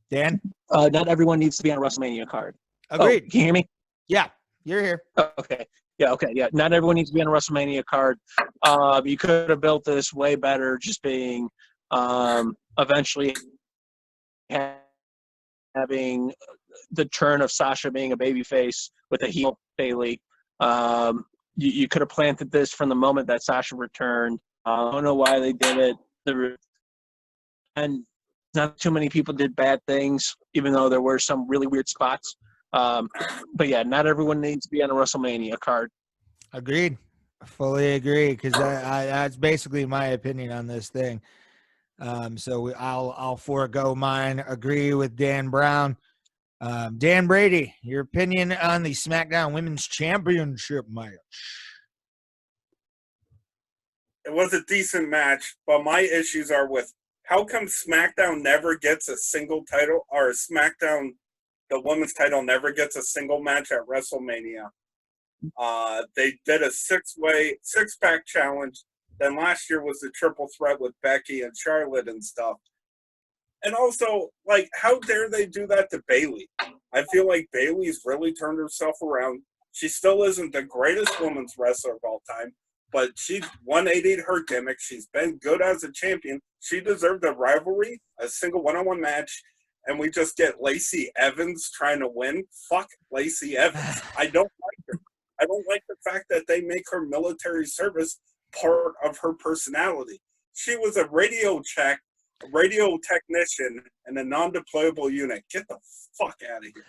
Dan? Not everyone needs to be on a WrestleMania card. Agreed. Oh, can you hear me? Yeah, you're here. Oh, okay. Yeah, okay. Yeah, not everyone needs to be on a WrestleMania card. You could have built this way better, just being eventually having the turn of Sasha being a babyface with a heel Bayley. You could have planted this from the moment that Sasha returned. I don't know why they did it. And not too many people did bad things, even though there were some really weird spots. But yeah, not everyone needs to be on a WrestleMania card. Agreed. Fully agree, because that's basically my opinion on this thing. So I'll forego mine. Agree with Dan Brown. Dan Brady, your opinion on the SmackDown Women's Championship match? It was a decent match, but my issues are with how come SmackDown never gets a single title, or SmackDown, the women's title, never gets a single match at WrestleMania. They did a six-pack challenge. Then last year was the triple threat with Becky and Charlotte and stuff. And also, like, how dare they do that to Bayley? I feel like Bayley's really turned herself around. She still isn't the greatest women's wrestler of all time, but she's 180'd her gimmick. She's been good as a champion. She deserved a rivalry, a single one-on-one match, and we just get Lacey Evans trying to win. Fuck Lacey Evans. I don't like her. I don't like the fact that they make her military service part of her personality. She was a radio technician in a non-deployable unit. Get the fuck out of here.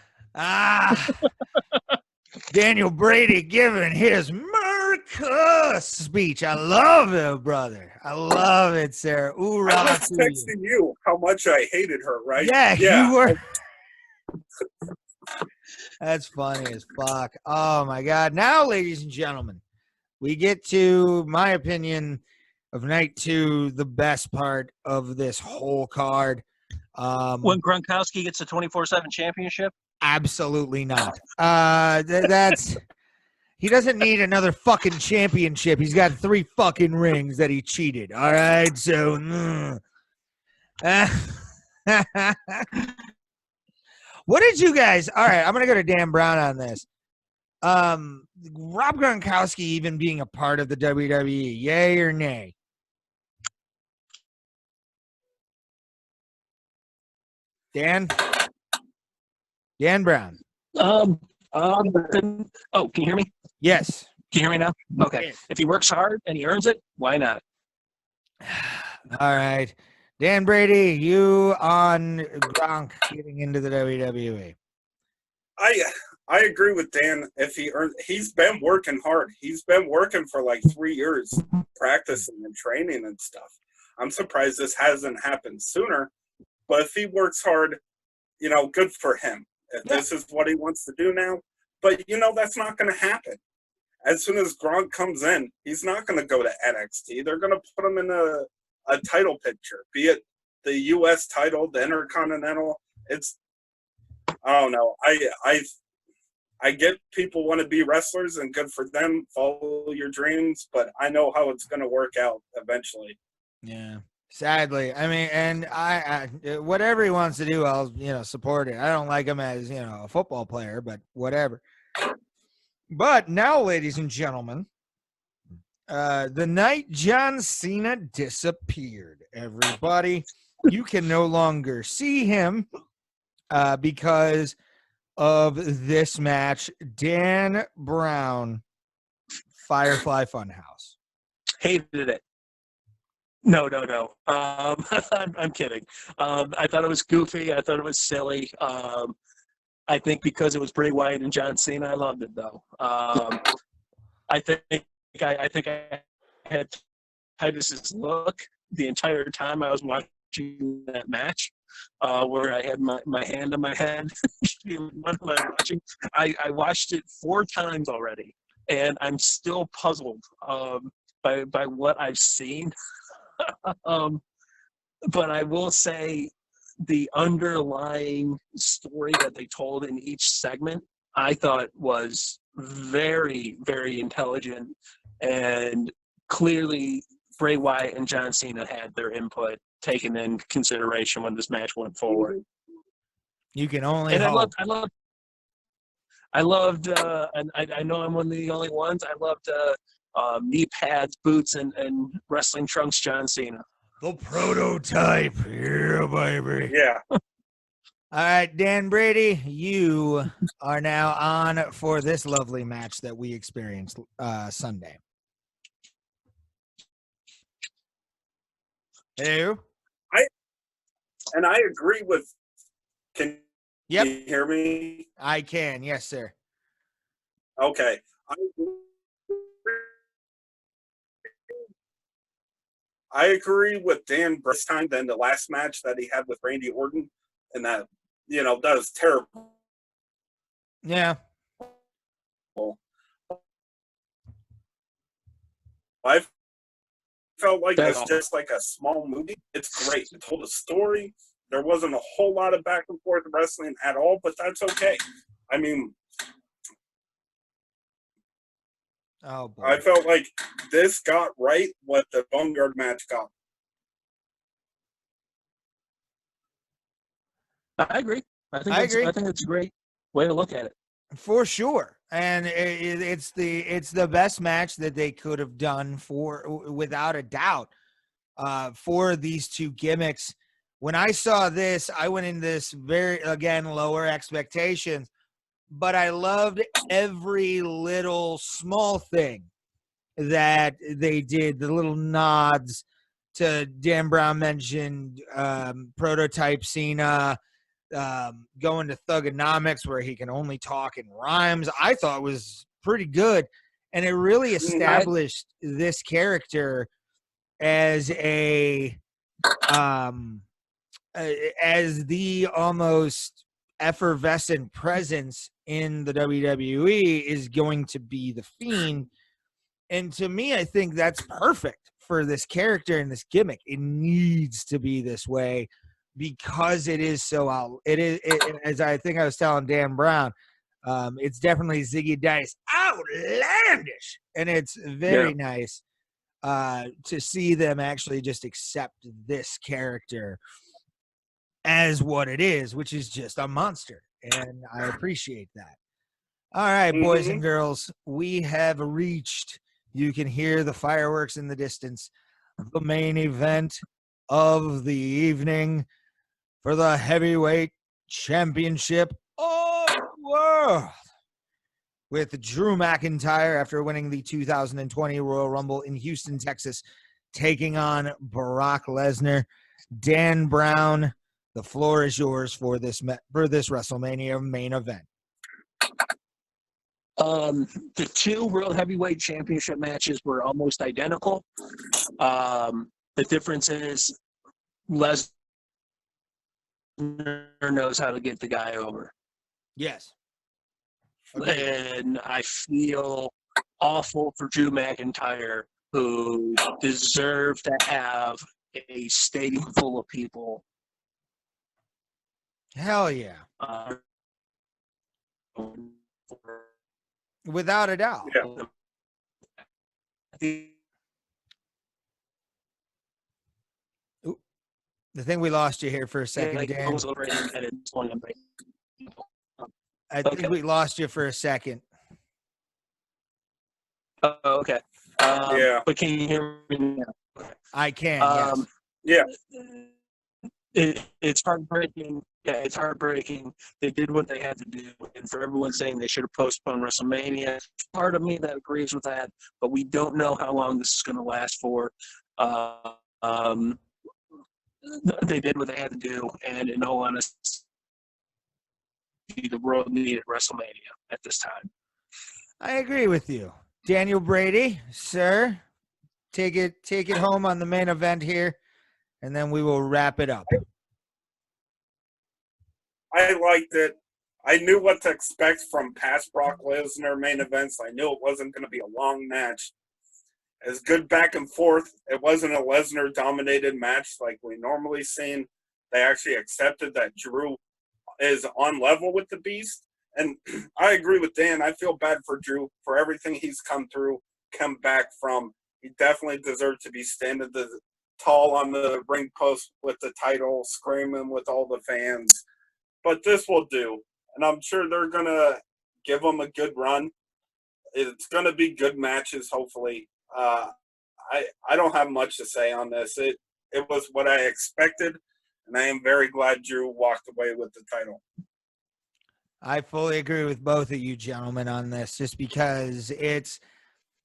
Daniel Brady giving his America speech. I love it, brother. I love it, sir. Hoorah I was to texting you how much I hated her, right? Yeah, you were. That's funny as fuck. Oh, my God. Now, ladies and gentlemen, we get to my opinion of night two, the best part of this whole card. When Gronkowski gets a 24/7 championship? Absolutely not. That's he doesn't need another fucking championship. He's got 3 fucking rings that he cheated. All right, so what did you guys? All right, I'm gonna go to Dan Brown on this. Rob Gronkowski even being a part of the WWE, yay or nay? Dan Brown. Oh, can you hear me? Yes. Can you hear me now? Okay. Yes. If he works hard and he earns it, why not? All right. Dan Brady, you on Gronk getting into the WWE? I agree with Dan. If he's been working hard. He's been working for like 3 years, practicing and training and stuff. I'm surprised this hasn't happened sooner. But if he works hard, good for him. If this is what he wants to do now. But, that's not going to happen. As soon as Gronk comes in, he's not going to go to NXT. They're going to put him in a title picture, be it the U.S. title, the Intercontinental. I don't know. I get people want to be wrestlers, and good for them. Follow your dreams, but I know how it's going to work out eventually. Yeah. Sadly, I mean, and I whatever he wants to do, I'll support it. I don't like him as a football player, but whatever. But now, ladies and gentlemen, the night John Cena disappeared, everybody, you can no longer see him because of this match. Dan Brown, Firefly Funhouse. Hated it. No. I'm kidding. I thought it was goofy. I thought it was silly. I think because it was Bray Wyatt and John Cena, I loved it though. I think I had Titus's look the entire time I was watching that match, where I had my hand on my head. What am I watching? I watched it 4 times already, and I'm still puzzled by what I've seen. But I will say the underlying story that they told in each segment, I thought was very, very intelligent, and clearly Bray Wyatt and John Cena had their input taken in consideration when this match went forward. You can only And hope. I loved, and I know I'm one of the only ones. I loved knee pads, boots, and wrestling trunks. John Cena. The prototype, yeah, baby. Yeah. All right, Dan Brady, you are now on for this lovely match that we experienced Sunday. Hello? I agree with. Can Yep. you hear me? I can. Yes, sir. Okay. I agree with Dan this time than the last match that he had with Randy Orton, and that that was terrible. Yeah. I felt like it's just like a small movie. It's great. It told a story. There wasn't a whole lot of back and forth wrestling at all, but that's okay. I mean, Oh boy. I felt like this got right what the Boneyard match got. I agree. I think it's a great way to look at it. For sure. And it's the best match that they could have done without a doubt, for these two gimmicks. When I saw this, I went in this lower expectations, but I loved every little small thing that they did, the little nods to Dan Brown mentioned prototype Cena, going to Thugonomics where he can only talk in rhymes. I thought was pretty good, and it really established this character as as the almost effervescent presence in the WWE is going to be the Fiend. And to me, I think that's perfect for this character and this gimmick. It needs to be this way because it is so out. As I think I was telling Dan Brown, it's definitely Ziggy Dice outlandish, and it's very nice to see them actually just accept this character as what it is, which is just a monster, and I appreciate that. All right, boys and girls, we have reached. You can hear the fireworks in the distance. The main event of the evening for the heavyweight championship of the world, with Drew McIntyre, after winning the 2020 Royal Rumble in Houston, Texas, taking on Brock Lesnar. Dan Brown, the floor is yours for this WrestleMania main event. The 2 World Heavyweight Championship matches were almost identical. The difference is Lesnar knows how to get the guy over. Yes. And I feel awful for Drew McIntyre, who deserved to have a stadium full of people. Hell yeah. Without a doubt. Yeah. I think we lost you here for a second, like Dan. almost over and it's one of I think okay. we lost you for a second. Oh, okay. Yeah. But can you hear me now? I can, yes. Yeah. It's heartbreaking. Yeah, it's heartbreaking. They did what they had to do, and for everyone saying they should have postponed WrestleMania, part of me that agrees with that. But we don't know how long this is going to last for. Um, they did what they had to do, and in all honesty, the world needed WrestleMania at this time. I agree with you. Daniel Brady, sir, take it home on the main event here, and then we will wrap it up. I liked it. I knew what to expect from past Brock Lesnar main events. I knew it wasn't going to be a long match. As good back and forth. It wasn't a Lesnar-dominated match like we normally seen. They actually accepted that Drew is on level with the Beast. And I agree with Dan. I feel bad for Drew for everything he's come back from. He definitely deserved to be standing tall on the ring post with the title, screaming with all the fans. But this will do. And I'm sure they're going to give him a good run. It's going to be good matches, hopefully. I don't have much to say on this. It was what I expected, and I am very glad Drew walked away with the title. I fully agree with both of you gentlemen on this, just because it's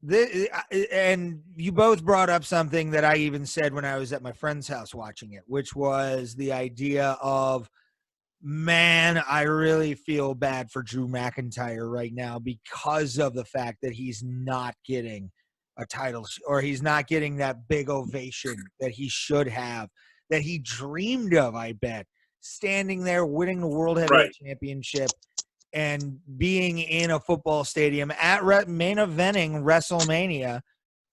this, and you both brought up something that I even said when I was at my friend's house watching it, which was the idea of, man, I really feel bad for Drew McIntyre right now because of the fact that he's not getting a title, or he's not getting that big ovation that he should have, that he dreamed of, I bet, standing there winning the World Heavyweight Championship and being in a football stadium at main eventing WrestleMania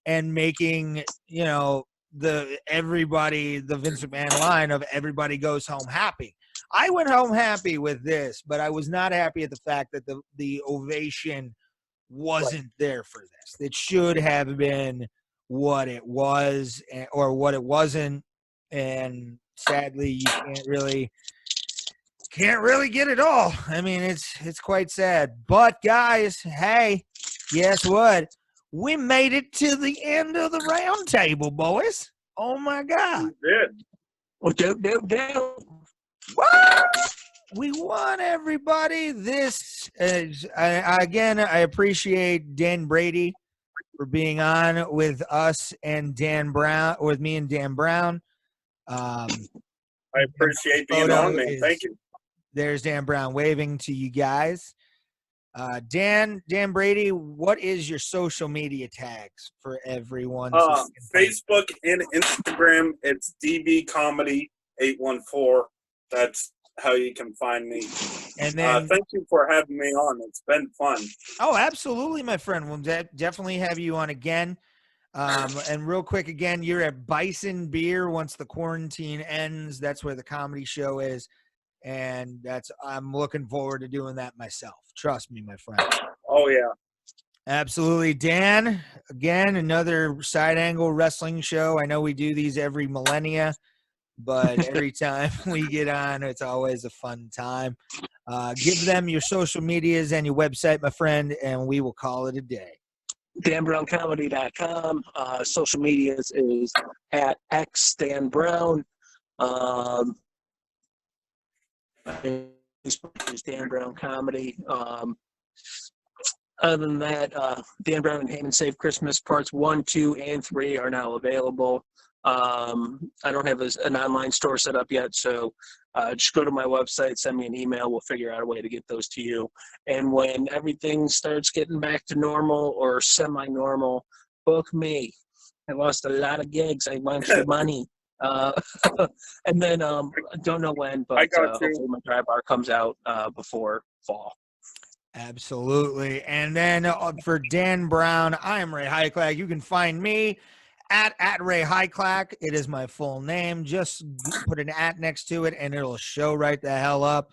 and making, the Vince McMahon line of everybody goes home happy. I went home happy with this, but I was not happy at the fact that the ovation wasn't there for this. It should have been what it was, or what it wasn't, and sadly you can't really get it all. I mean, it's quite sad. But guys, hey, guess what? We made it to the end of the round table, boys. Oh my God. We did. Well, dope. What? We won, everybody. This is, again, I appreciate Dan Brady for being on with us and Dan Brown, with me and Dan Brown. I appreciate being on, man. Thank you. There's Dan Brown waving to you guys. Dan Brady, what is your social media tags for everyone? Facebook and Instagram, it's DB Comedy 814. That's how you can find me. And then thank you for having me on. It's been fun. Oh, absolutely, my friend. We'll definitely have you on again. And real quick, again, you're at Bison Beer once the quarantine ends. That's where the comedy show is. And I'm looking forward to doing that myself. Trust me, my friend. Oh, yeah. Absolutely. Dan, again, another side angle wrestling show. I know we do these every millennia, but every time we get on, it's always a fun time. Give them your social medias and your website, my friend, and we will call it a day. DanBrownComedy.com. Social medias is at xdanbrown. Facebook is Dan Brown Comedy. Other than that, Dan Brown and Heyman Save Christmas Parts 1, 2, and 3 are now available. I don't have an online store set up yet, so just go to my website, send me an email. We'll figure out a way to get those to you. And when everything starts getting back to normal or semi-normal, book me. I lost a lot of gigs. I want your money. And then I don't know when, but hopefully my dry bar comes out before fall. Absolutely. And then for Dan Brown, I am Ray Hyclak. You can find me at Ray Hyclak. It is my full name. Just put an @ next to it and it'll show right the hell up.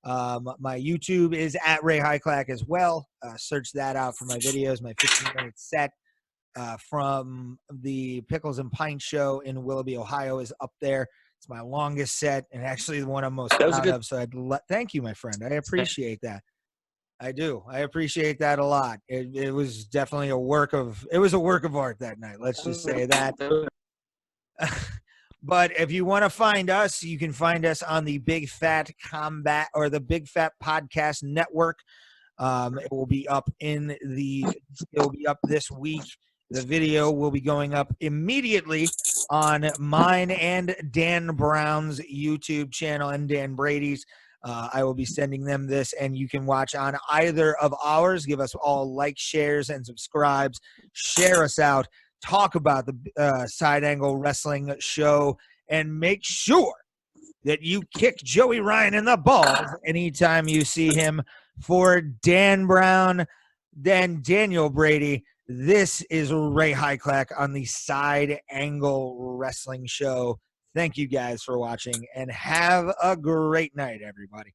My YouTube is at Ray Hyclak as well. Search that out for my videos, my 15-minute set from the Pickles and Pint show in Willoughby, Ohio is up there. It's my longest set, and actually the one I'm most That was a proud good- of. So thank you, my friend. I appreciate that. I do. I appreciate that a lot. It was definitely a work of art that night. Let's just say that. But if you want to find us, you can find us on the Big Fat Combat or the Big Fat Podcast Network. It will be up this week. The video will be going up immediately on mine and Dan Brown's YouTube channel and Dan Brady's. I will be sending them this, and you can watch on either of ours. Give us all likes, shares, and subscribes. Share us out. Talk about the Side Angle Wrestling show, and make sure that you kick Joey Ryan in the balls anytime you see him. For Dan Brown, then Daniel Brady, this is Ray Hyclak on the Side Angle Wrestling Show. Thank you guys for watching, and have a great night, everybody.